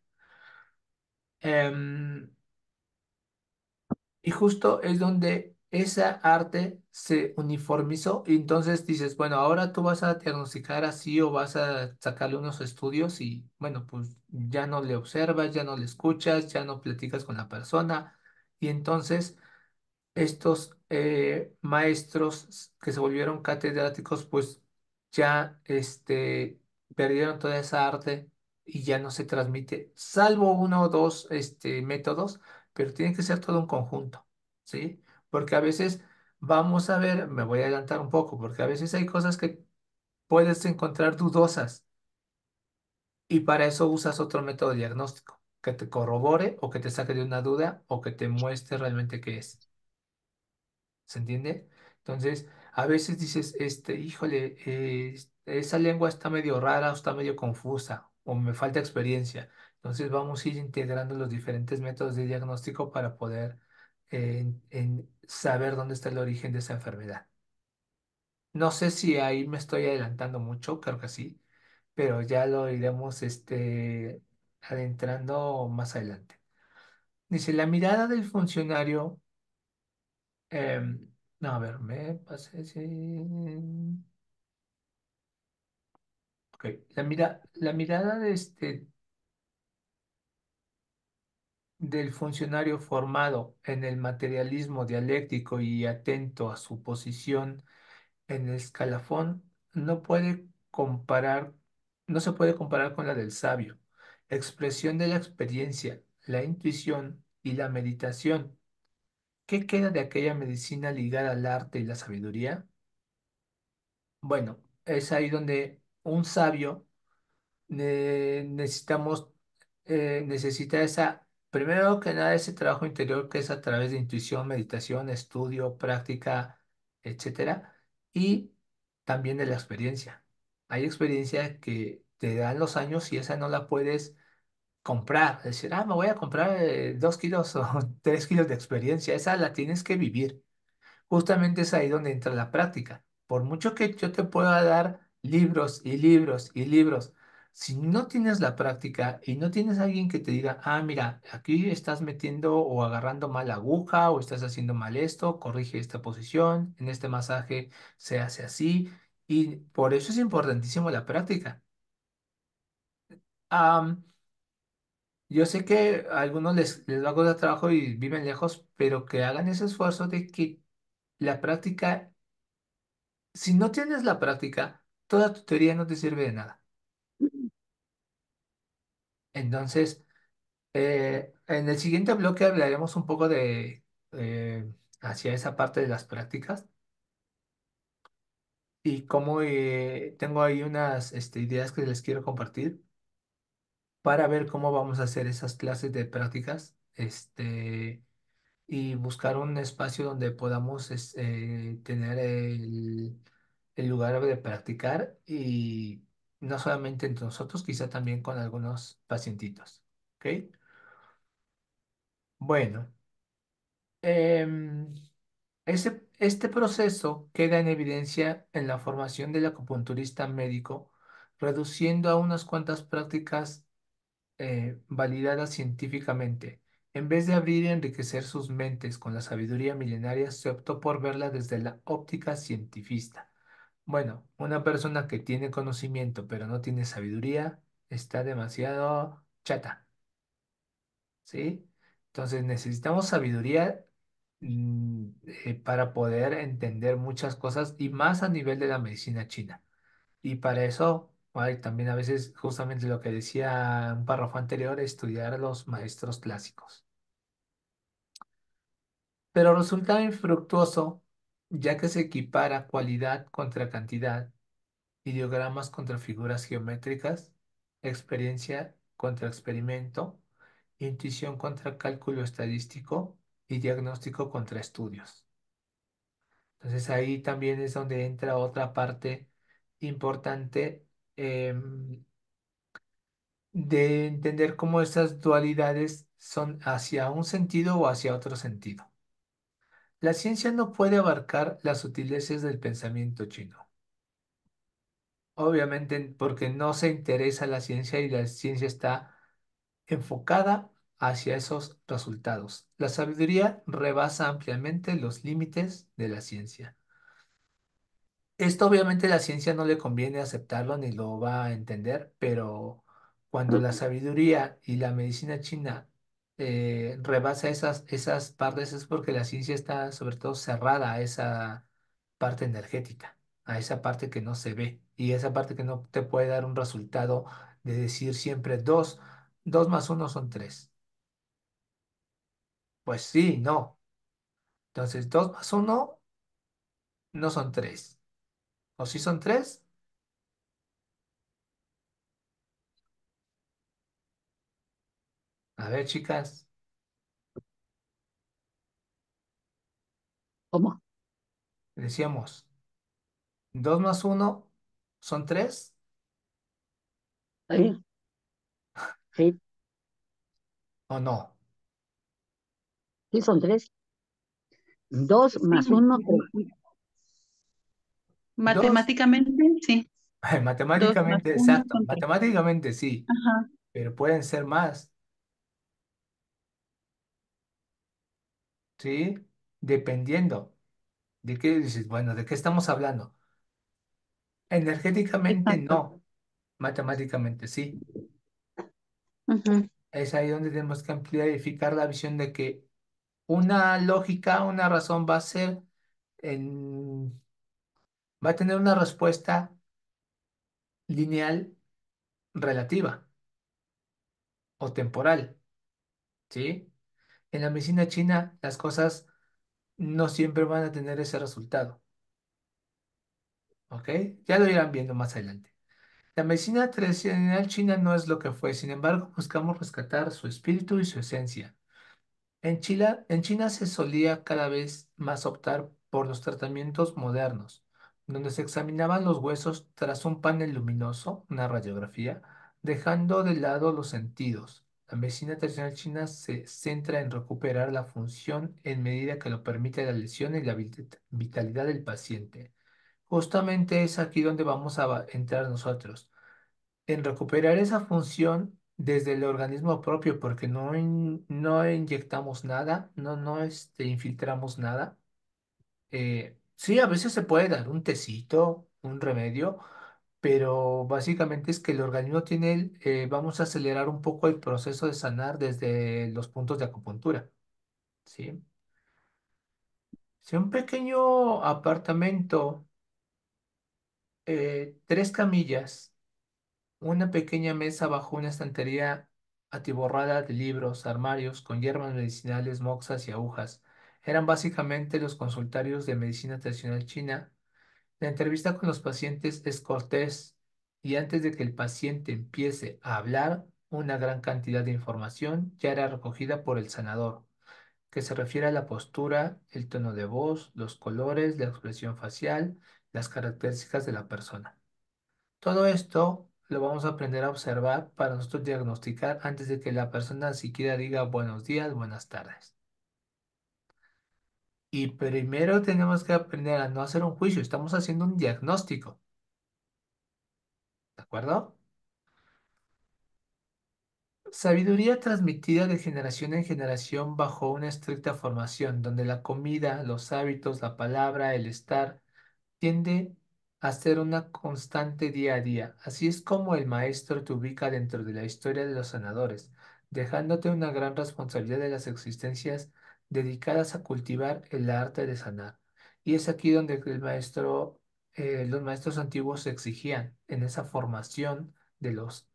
[SPEAKER 2] Em, y justo es donde esa arte se uniformizó y entonces dices, bueno, ahora tú vas a diagnosticar así o vas a sacarle unos estudios y bueno, pues ya no le observas, ya no le escuchas, ya no platicas con la persona y entonces estos maestros que se volvieron catedráticos pues ya perdieron toda esa arte y ya no se transmite, salvo uno o dos métodos, pero tiene que ser todo un conjunto. ¿sí? Porque a veces vamos a ver, me voy a adelantar un poco, porque a veces hay cosas que puedes encontrar dudosas y para eso usas otro método diagnóstico, que te corrobore o que te saque de una duda o que te muestre realmente qué es. ¿Se entiende? Entonces, a veces dices, híjole, esa lengua está medio rara o está medio confusa o me falta experiencia. Entonces, vamos a ir integrando los diferentes métodos de diagnóstico para poder saber dónde está el origen de esa enfermedad. No sé si ahí me estoy adelantando mucho, creo que sí, pero ya lo iremos adentrando más adelante. Dice, la mirada del funcionario. No, a ver, me pasé. Sí. Ok, la mirada del funcionario formado en el materialismo dialéctico y atento a su posición en el escalafón no se puede comparar con la del sabio, expresión de la experiencia, la intuición y la meditación. ¿Qué queda de aquella medicina ligada al arte y la sabiduría? Bueno, es ahí donde un sabio necesitamos, necesita primero que nada, ese trabajo interior que es a través de intuición, meditación, estudio, práctica, etcétera, y también de la experiencia. Hay experiencia que te dan los años y esa no la puedes comprar. Decir, me voy a comprar 2 kilos o 3 kilos de experiencia. Esa la tienes que vivir. Justamente es ahí donde entra la práctica. Por mucho que yo te pueda dar libros y libros y libros, si no tienes la práctica y no tienes alguien que te diga, mira, aquí estás metiendo o agarrando mal la aguja o estás haciendo mal esto, corrige esta posición, en este masaje se hace así. Y por eso es importantísimo la práctica. Am, yo sé que a algunos les va a costar trabajo y viven lejos, pero que hagan ese esfuerzo de que la práctica. Si no tienes la práctica, toda tu teoría no te sirve de nada. Entonces, en el siguiente bloque hablaremos un poco de hacia esa parte de las prácticas y cómo tengo ahí unas ideas que les quiero compartir para ver cómo vamos a hacer esas clases de prácticas. Y buscar un espacio donde podamos tener el lugar de practicar y no solamente entre nosotros, quizá también con algunos pacientitos. ¿Ok? Bueno, em, este proceso queda en evidencia en la formación del acupunturista médico, reduciendo a unas cuantas prácticas validadas científicamente. En vez de abrir y enriquecer sus mentes con la sabiduría milenaria, se optó por verla desde la óptica cientifista. Bueno, una persona que tiene conocimiento pero no tiene sabiduría está demasiado chata, ¿sí? Entonces necesitamos sabiduría para poder entender muchas cosas y más a nivel de la medicina china. Y para eso hay también a veces, justamente lo que decía un párrafo anterior, estudiar a los maestros clásicos. Pero resulta infructuoso, ya que se equipara cualidad contra cantidad, ideogramas contra figuras geométricas, experiencia contra experimento, intuición contra cálculo estadístico y diagnóstico contra estudios. Entonces ahí también es donde entra otra parte importante. De entender cómo estas dualidades son hacia un sentido o hacia otro sentido. La ciencia no puede abarcar las sutilezas del pensamiento chino. Obviamente porque no se interesa la ciencia y la ciencia está enfocada hacia esos resultados. La sabiduría rebasa ampliamente los límites de la ciencia. Esto obviamente la ciencia no le conviene aceptarlo ni lo va a entender, pero cuando la sabiduría y la medicina china rebasa esas partes es porque la ciencia está sobre todo cerrada a esa parte energética, a esa parte que no se ve y esa parte que no te puede dar un resultado de decir siempre dos más uno son tres. Pues sí, no. Entonces, 2 más uno no son 3. ¿O sí son 3? A ver, chicas,
[SPEAKER 1] ¿Cómo?
[SPEAKER 2] decíamos, 2 más uno son 3
[SPEAKER 1] Sí, sí,
[SPEAKER 2] o no.
[SPEAKER 1] sí son tres. Dos más uno, tres.
[SPEAKER 2] 2,
[SPEAKER 1] Matemáticamente, sí. Dos más
[SPEAKER 2] matemáticamente,
[SPEAKER 1] uno
[SPEAKER 2] exacto,
[SPEAKER 1] son tres.
[SPEAKER 2] matemáticamente sí,
[SPEAKER 1] Ajá,
[SPEAKER 2] pero pueden ser más, ¿sí? Dependiendo de qué dices, bueno, ¿de qué estamos hablando? Energéticamente
[SPEAKER 1] exacto.
[SPEAKER 2] no, matemáticamente sí.
[SPEAKER 1] Ujú,
[SPEAKER 2] Es ahí donde tenemos que amplificar la visión de que una lógica, una razón va a ser, en, va a tener una respuesta lineal relativa o temporal, ¿sí? En la medicina china las cosas no siempre van a tener ese resultado, ¿ok? Ya lo irán viendo más adelante. La medicina tradicional china no es lo que fue, sin embargo, buscamos rescatar su espíritu y su esencia. En China se solía cada vez más optar por los tratamientos modernos, donde se examinaban los huesos tras un panel luminoso, una radiografía, dejando de lado los sentidos. La medicina tradicional china se centra en recuperar la función en medida que lo permite la lesión y la vitalidad del paciente. Justamente es aquí donde vamos a entrar nosotros en recuperar esa función desde el organismo propio, porque no inyectamos nada, no infiltramos nada. Sí, a veces se puede dar un tecito, un remedio, pero básicamente es que el organismo tiene, vamos a acelerar un poco el proceso de sanar desde los puntos de acupuntura, ¿sí? Si un pequeño apartamento, 3 camillas, una pequeña mesa bajo una estantería atiborrada de libros, armarios con hierbas medicinales, moxas y agujas. Eran básicamente los consultorios de medicina tradicional china. La entrevista con los pacientes es cortés y antes de que el paciente empiece a hablar, una gran cantidad de información ya era recogida por el sanador, que se refiere a la postura, el tono de voz, los colores, la expresión facial, las características de la persona. Todo esto lo vamos a aprender a observar para nosotros diagnosticar antes de que la persona siquiera diga buenos días, buenas tardes. Y primero tenemos que aprender a no hacer un juicio, estamos haciendo un diagnóstico, ¿de acuerdo? Sabiduría transmitida de generación en generación bajo una estricta formación, donde la comida, los hábitos, la palabra, el estar tiende a ser una constante día a día. Así es como el maestro te ubica dentro de la historia de los sanadores, dejándote una gran responsabilidad de las existencias dedicadas a cultivar el arte de sanar. Y es aquí donde los maestros antiguos exigían en esa formación de los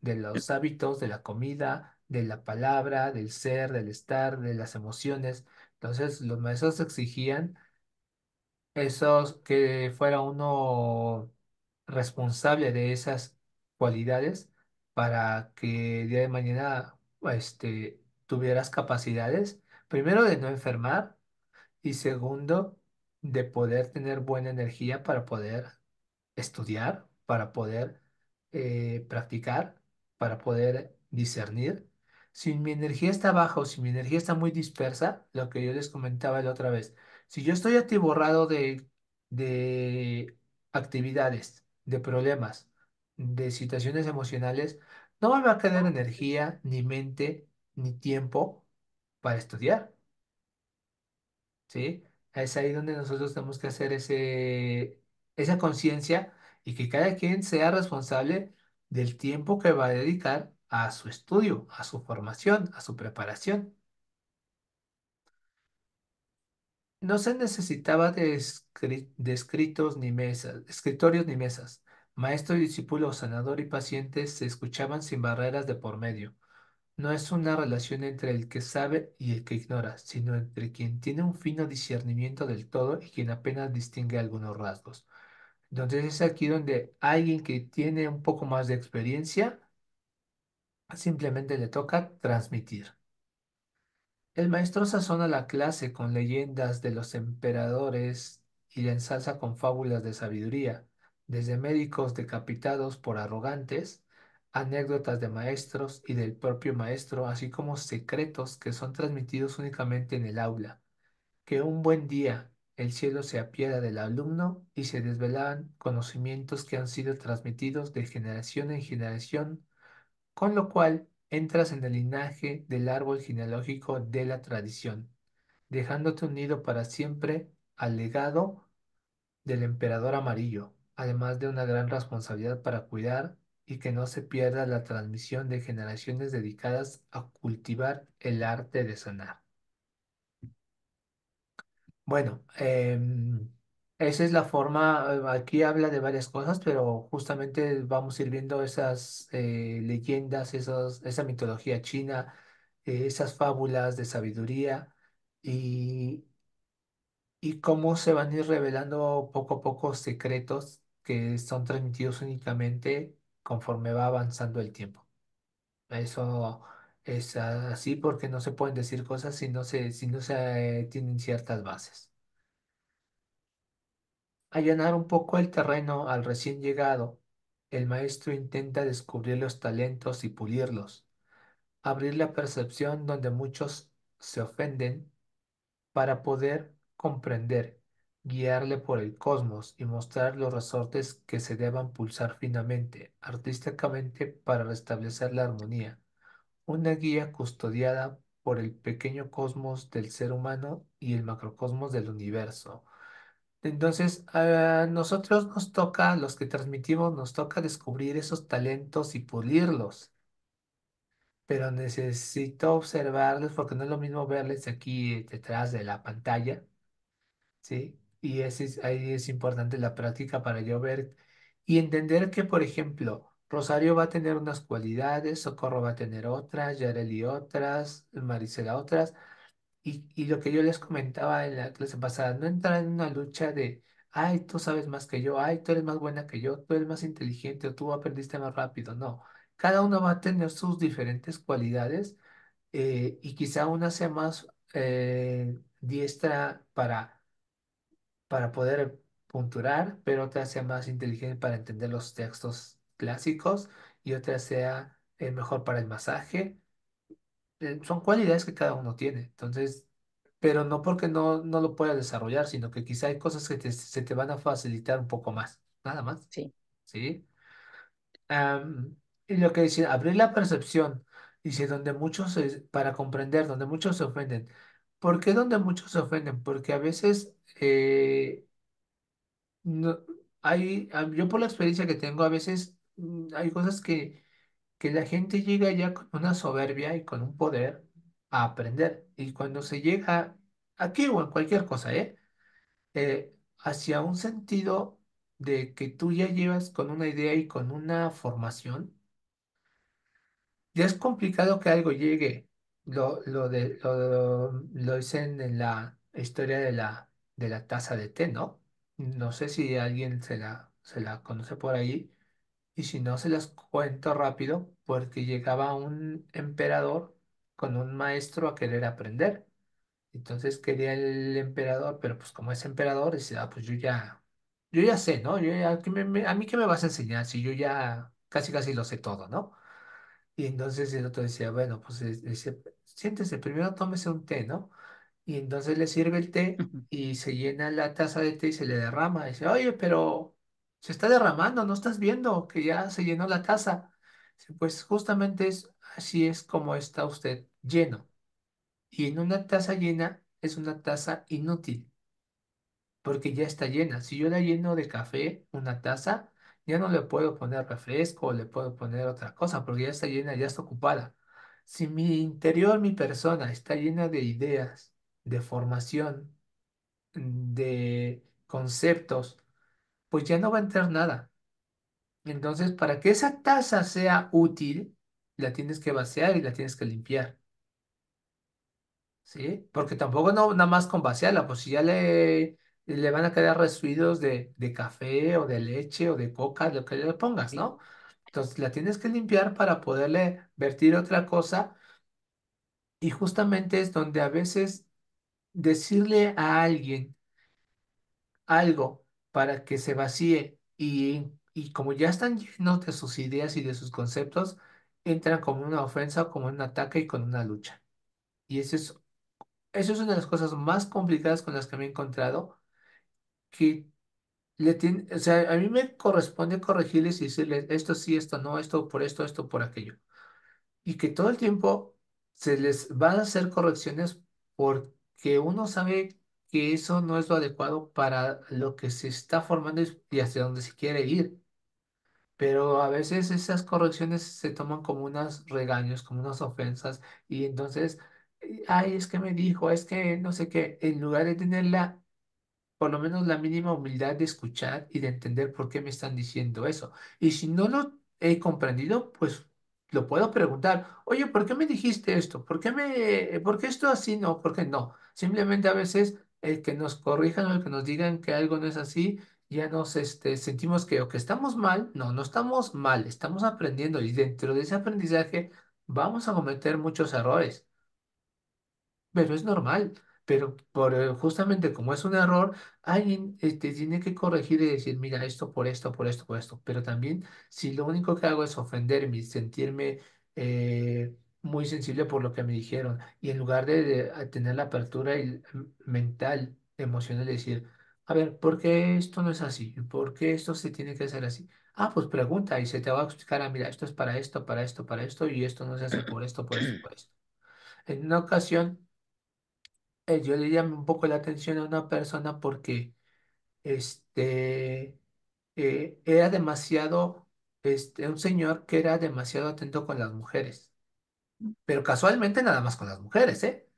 [SPEAKER 2] hábitos, de la comida, de la palabra, del ser, del estar, de las emociones. Entonces, los maestros exigían esos que fuera uno responsable de esas cualidades para que el día de mañana tuvieras capacidades, primero de no enfermar y segundo de poder tener buena energía para poder estudiar, para poder practicar, para poder discernir. Si mi energía está baja o si mi energía está muy dispersa, lo que yo les comentaba la otra vez, si yo estoy atiborrado de actividades, de problemas, de situaciones emocionales, no me va a quedar energía, ni mente, ni tiempo para estudiar. ¿Sí? Es ahí donde nosotros tenemos que hacer esa conciencia y que cada quien sea responsable del tiempo que va a dedicar a su estudio, a su formación, a su preparación. No se necesitaba de escritos ni mesas, escritorios ni mesas. Maestro y discípulo, sanador y pacientes se escuchaban sin barreras de por medio. no es una relación entre el que sabe y el que ignora, sino entre quien tiene un fino discernimiento del todo y quien apenas distingue algunos rasgos. Entonces es aquí donde alguien que tiene un poco más de experiencia simplemente le toca transmitir. El maestro sazona la clase con leyendas de los emperadores y la ensalza con fábulas de sabiduría, desde médicos decapitados por arrogantes, anécdotas de maestros y del propio maestro, así como secretos que son transmitidos únicamente en el aula. Que un buen día el cielo se apiada del alumno y se desvelan conocimientos que han sido transmitidos de generación en generación, con lo cual entras en el linaje del árbol genealógico de la tradición, dejándote unido para siempre al legado del emperador amarillo, además de una gran responsabilidad para cuidar y que no se pierda la transmisión de generaciones dedicadas a cultivar el arte de sanar. Bueno, esa es la forma, aquí habla de varias cosas, pero justamente vamos a ir viendo esas leyendas, esa mitología china, esas fábulas de sabiduría y, y cómo se van a ir revelando poco a poco secretos que son transmitidos únicamente conforme va avanzando el tiempo. Eso es así porque no se pueden decir cosas si no se tienen ciertas bases. Allanar un poco el terreno al recién llegado, el maestro intenta descubrir los talentos y pulirlos, abrir la percepción donde muchos se ofenden para poder comprender, guiarle por el cosmos y mostrar los resortes que se deban pulsar finamente, artísticamente para restablecer la armonía. Una guía custodiada por el pequeño cosmos del ser humano y el macrocosmos del universo. Entonces, a nosotros nos toca, los que transmitimos, nos toca descubrir esos talentos y pulirlos, pero necesito observarlos porque no es lo mismo verles aquí detrás de la pantalla, ¿sí? Y ahí es importante la práctica para yo ver y entender que, por ejemplo, Rosario va a tener unas cualidades, Socorro va a tener otras, Yareli otras, Marisela otras. Y lo que yo les comentaba en la clase pasada, no entrar en una lucha de, ay, tú sabes más que yo, ay, tú eres más buena que yo, tú eres más inteligente o tú aprendiste más rápido. No, cada uno va a tener sus diferentes cualidades y quizá una sea más diestra para poder puntuar, pero otra sea más inteligente para entender los textos clásicos y otra sea mejor para el masaje. Son cualidades que cada uno tiene. Entonces, pero no porque no lo puedas desarrollar, sino que quizá hay cosas que se te van a facilitar un poco más, nada más,
[SPEAKER 1] Sí,
[SPEAKER 2] ¿sí? Y lo que dice, abrir la percepción, dice, donde muchos, para comprender, donde muchos se ofenden. ¿Por qué donde muchos se ofenden? Porque a veces no, yo por la experiencia que tengo, a veces hay cosas que la gente llega ya con una soberbia y con un poder a aprender. Y cuando se llega aquí o en cualquier cosa, hacia un sentido de que tú ya llevas con una idea y con una formación, ya es complicado que algo llegue. Lo dicen en la historia de la taza de té, ¿no? No sé si alguien se la conoce por ahí. Y si no, se las cuento rápido, porque llegaba un emperador con un maestro a querer aprender. Entonces quería el emperador, pero pues como es emperador, decía, pues yo ya sé, ¿no? ¿A mí qué me vas a enseñar si yo ya casi casi lo sé todo, ¿no? Y entonces el otro decía, bueno, pues decía, siéntese, primero tómese un té, ¿no? Y entonces le sirve el té
[SPEAKER 1] ujú,
[SPEAKER 2] y se llena la taza de té y se le derrama. Dice, oye, pero se está derramando, ¿no estás viendo que ya se llenó la taza? Dice, pues justamente así es como está usted lleno. Y en una taza llena es una taza inútil, porque ya está llena. Si yo la lleno de café, una taza, ya no le puedo poner refresco o le puedo poner otra cosa, porque ya está llena, ya está ocupada. Si mi interior, mi persona, está llena de ideas, de formación, de conceptos, pues ya no va a entrar nada. Entonces, para que esa taza sea útil, la tienes que vaciar y la tienes que limpiar. ¿Sí? Porque tampoco no nada más con vaciarla, pues si ya le van a quedar residuos de café o de leche o de coca, lo que le pongas,
[SPEAKER 1] Sí,
[SPEAKER 2] ¿no? Entonces la tienes que limpiar para poderle vertir otra cosa y justamente es donde a veces decirle a alguien algo para que se vacíe y como ya están llenos de sus ideas y de sus conceptos, entran como una ofensa, como un ataque y con una lucha. Y eso es una de las cosas más complicadas con las que me he encontrado, que o sea, a mí me corresponde corregirles y decirles esto sí, esto no, esto por aquello. Y que todo el tiempo se les van a hacer correcciones porque uno sabe que eso no es lo adecuado para lo que se está formando y hacia donde se quiere ir. Pero a veces esas correcciones se toman como unos regaños, como unas ofensas, y entonces, ay, es que me dijo, es que no sé qué, en lugar de tenerla por lo menos la mínima humildad de escuchar y de entender por qué me están diciendo eso. Y si no lo he comprendido, pues lo puedo preguntar. Oye, ¿por qué me dijiste esto? ¿Por qué esto así no? ¿Por qué no? Simplemente a veces el que nos corrijan o el que nos digan que algo no es así, ya nos sentimos que o que estamos mal, no estamos mal, estamos aprendiendo y dentro de ese aprendizaje vamos a cometer muchos errores. Pero es normal, pero justamente como es un error, alguien te tiene que corregir y decir, mira, esto por esto, por esto, por esto. Pero también, si lo único que hago es ofenderme y sentirme muy sensible por lo que me dijeron, y en lugar de tener la apertura mental, emocional, de decir, a ver, ¿por qué esto no es así? ¿Por qué esto se tiene que hacer así? Ah, pues pregunta y se te va a explicar, ah, mira, esto es para esto, para esto, para esto, y esto no se hace por esto, por esto, por esto. En una ocasión, yo le llamé un poco la atención a una persona porque este era demasiado, un señor que era demasiado atento con las mujeres, pero casualmente nada más con las mujeres, ¿eh?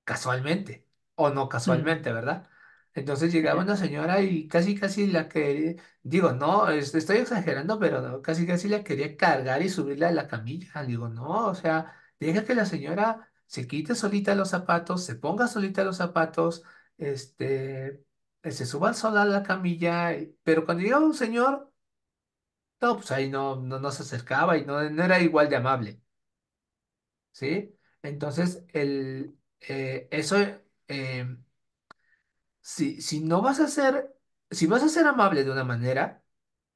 [SPEAKER 2] Casualmente, o no
[SPEAKER 1] mm,
[SPEAKER 2] casualmente, ¿verdad? Entonces llegaba una señora y casi, casi la que, digo, no, estoy exagerando, pero casi, casi la quería cargar y subirla a la camilla. Digo, no, o sea, deja que la señora se quite solita los zapatos, se ponga solita los zapatos, se suba sola a la camilla, pero cuando llegaba un señor, no, pues ahí no se acercaba y no era igual de amable, ¿sí? Entonces, eso... eh, si no vas a ser, si vas a ser amable de una manera,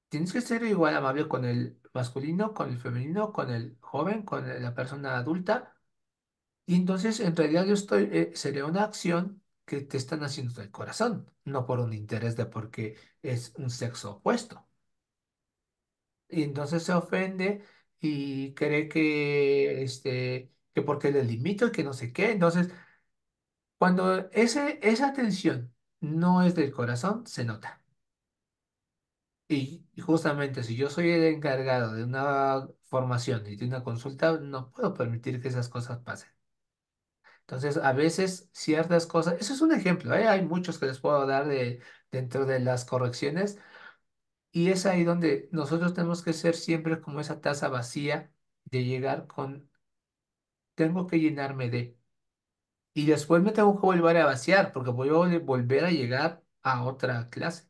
[SPEAKER 2] tienes que ser igual amable con el masculino, con el femenino, con el joven, con la persona adulta. Y entonces, en realidad, sería una acción que te están haciendo del corazón, no por un interés de porque es un sexo opuesto. Y entonces se ofende y cree que porque le limito y que no sé qué. Entonces, cuando esa atención no es del corazón, se nota. Y justamente si yo soy el encargado de una formación y de una consulta, no puedo permitir que esas cosas pasen. Entonces, a veces ciertas cosas, eso es un ejemplo, ¿eh? Hay muchos que les puedo dar dentro de las correcciones y es ahí donde nosotros tenemos que ser siempre como esa taza vacía de llegar con, tengo que llenarme de, y después me tengo que volver a vaciar porque voy a volver a llegar a otra clase.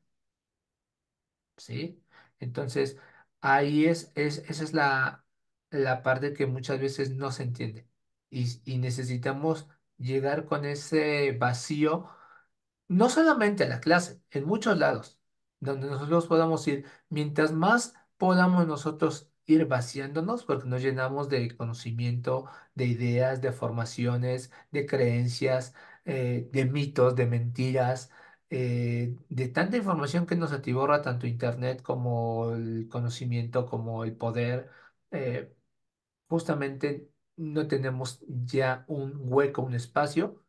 [SPEAKER 2] ¿Sí? Entonces, ahí esa es la parte que muchas veces no se entiende y necesitamos llegar con ese vacío no solamente a la clase, en muchos lados, donde nosotros podamos ir, mientras más podamos nosotros ir vaciándonos, porque nos llenamos de conocimiento, de ideas, de formaciones, de creencias, de mitos, de mentiras, de tanta información que nos atiborra tanto Internet como el conocimiento, como el poder, eh, justamente no tenemos ya un hueco, un espacio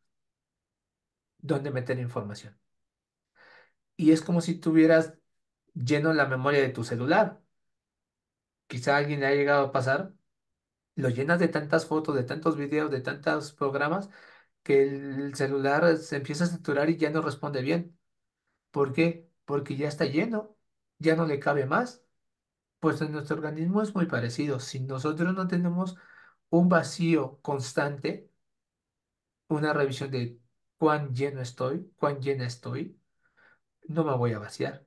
[SPEAKER 2] donde meter información. Y es como si tuvieras lleno la memoria de tu celular. Quizá a alguien le ha llegado a pasar, lo llenas de tantas fotos, de tantos videos, de tantos programas, que el celular se empieza a saturar y ya no responde bien. ¿Por qué? Porque ya está lleno, ya no le cabe más. Pues en nuestro organismo es muy parecido. Si nosotros no tenemos un vacío constante, una revisión de cuán lleno estoy, cuán llena estoy, no me voy a vaciar.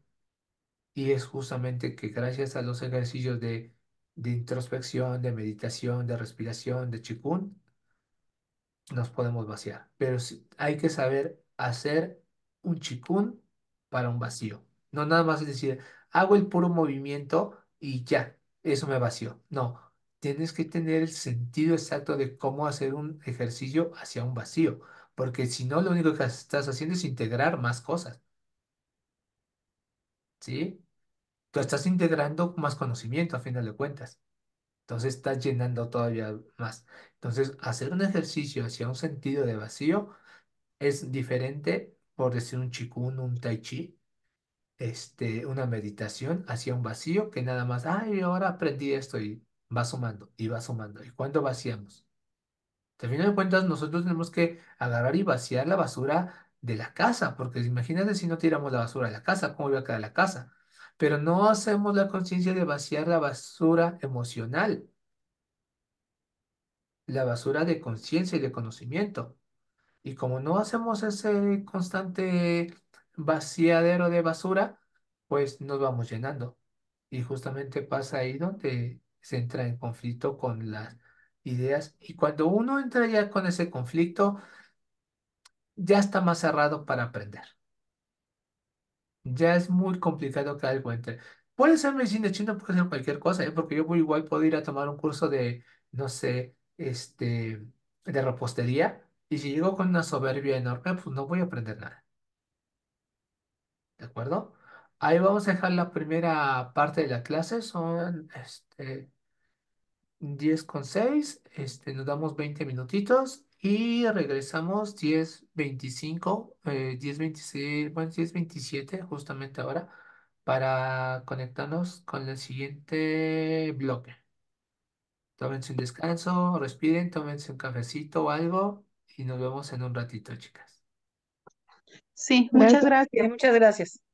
[SPEAKER 2] Y es justamente que gracias a los ejercicios de introspección, de meditación, de respiración, de Qigong, nos podemos vaciar. Pero hay que saber hacer un Qigong para un vacío. No nada más es decir, hago el puro movimiento y ya, eso me vació. No, tienes que tener el sentido exacto de cómo hacer un ejercicio hacia un vacío. Porque si no, lo único que estás haciendo es integrar más cosas. ¿Sí? Tú estás integrando más conocimiento a final de cuentas. Entonces estás llenando todavía más. Entonces, hacer un ejercicio hacia un sentido de vacío es diferente, por decir un chikun, un tai chi, una meditación hacia un vacío que nada más, ay, ahora aprendí esto y va sumando y va sumando. ¿Y cuándo vaciamos? Al final de cuentas, nosotros tenemos que agarrar y vaciar la basura de la casa, porque imagínate si no tiramos la basura de la casa, ¿cómo iba a quedar la casa? Pero no hacemos la conciencia de vaciar la basura emocional, la basura de conciencia y de conocimiento. Y como no hacemos ese constante vaciadero de basura, pues nos vamos llenando. Y justamente pasa ahí donde se entra en conflicto con las ideas. Y cuando uno entra ya con ese conflicto, ya está más cerrado para aprender. Ya es muy complicado que algo entre. Puede ser medicina china, puede ser cualquier cosa, ¿eh? Porque yo voy igual puedo ir a tomar un curso de, no sé, de repostería. Y si llego con una soberbia enorme, pues no voy a aprender nada. ¿De acuerdo? Ahí vamos a dejar la primera parte de la clase. Son 10:06. Nos damos 20 minutitos y regresamos 10:25, 10:26, bueno, 10:27 justamente ahora para conectarnos con el siguiente bloque. Tómense un descanso, respiren, tómense un cafecito o algo y nos vemos en un ratito, chicas.
[SPEAKER 1] Sí,
[SPEAKER 3] Gracias.
[SPEAKER 1] muchas gracias. Muchas gracias.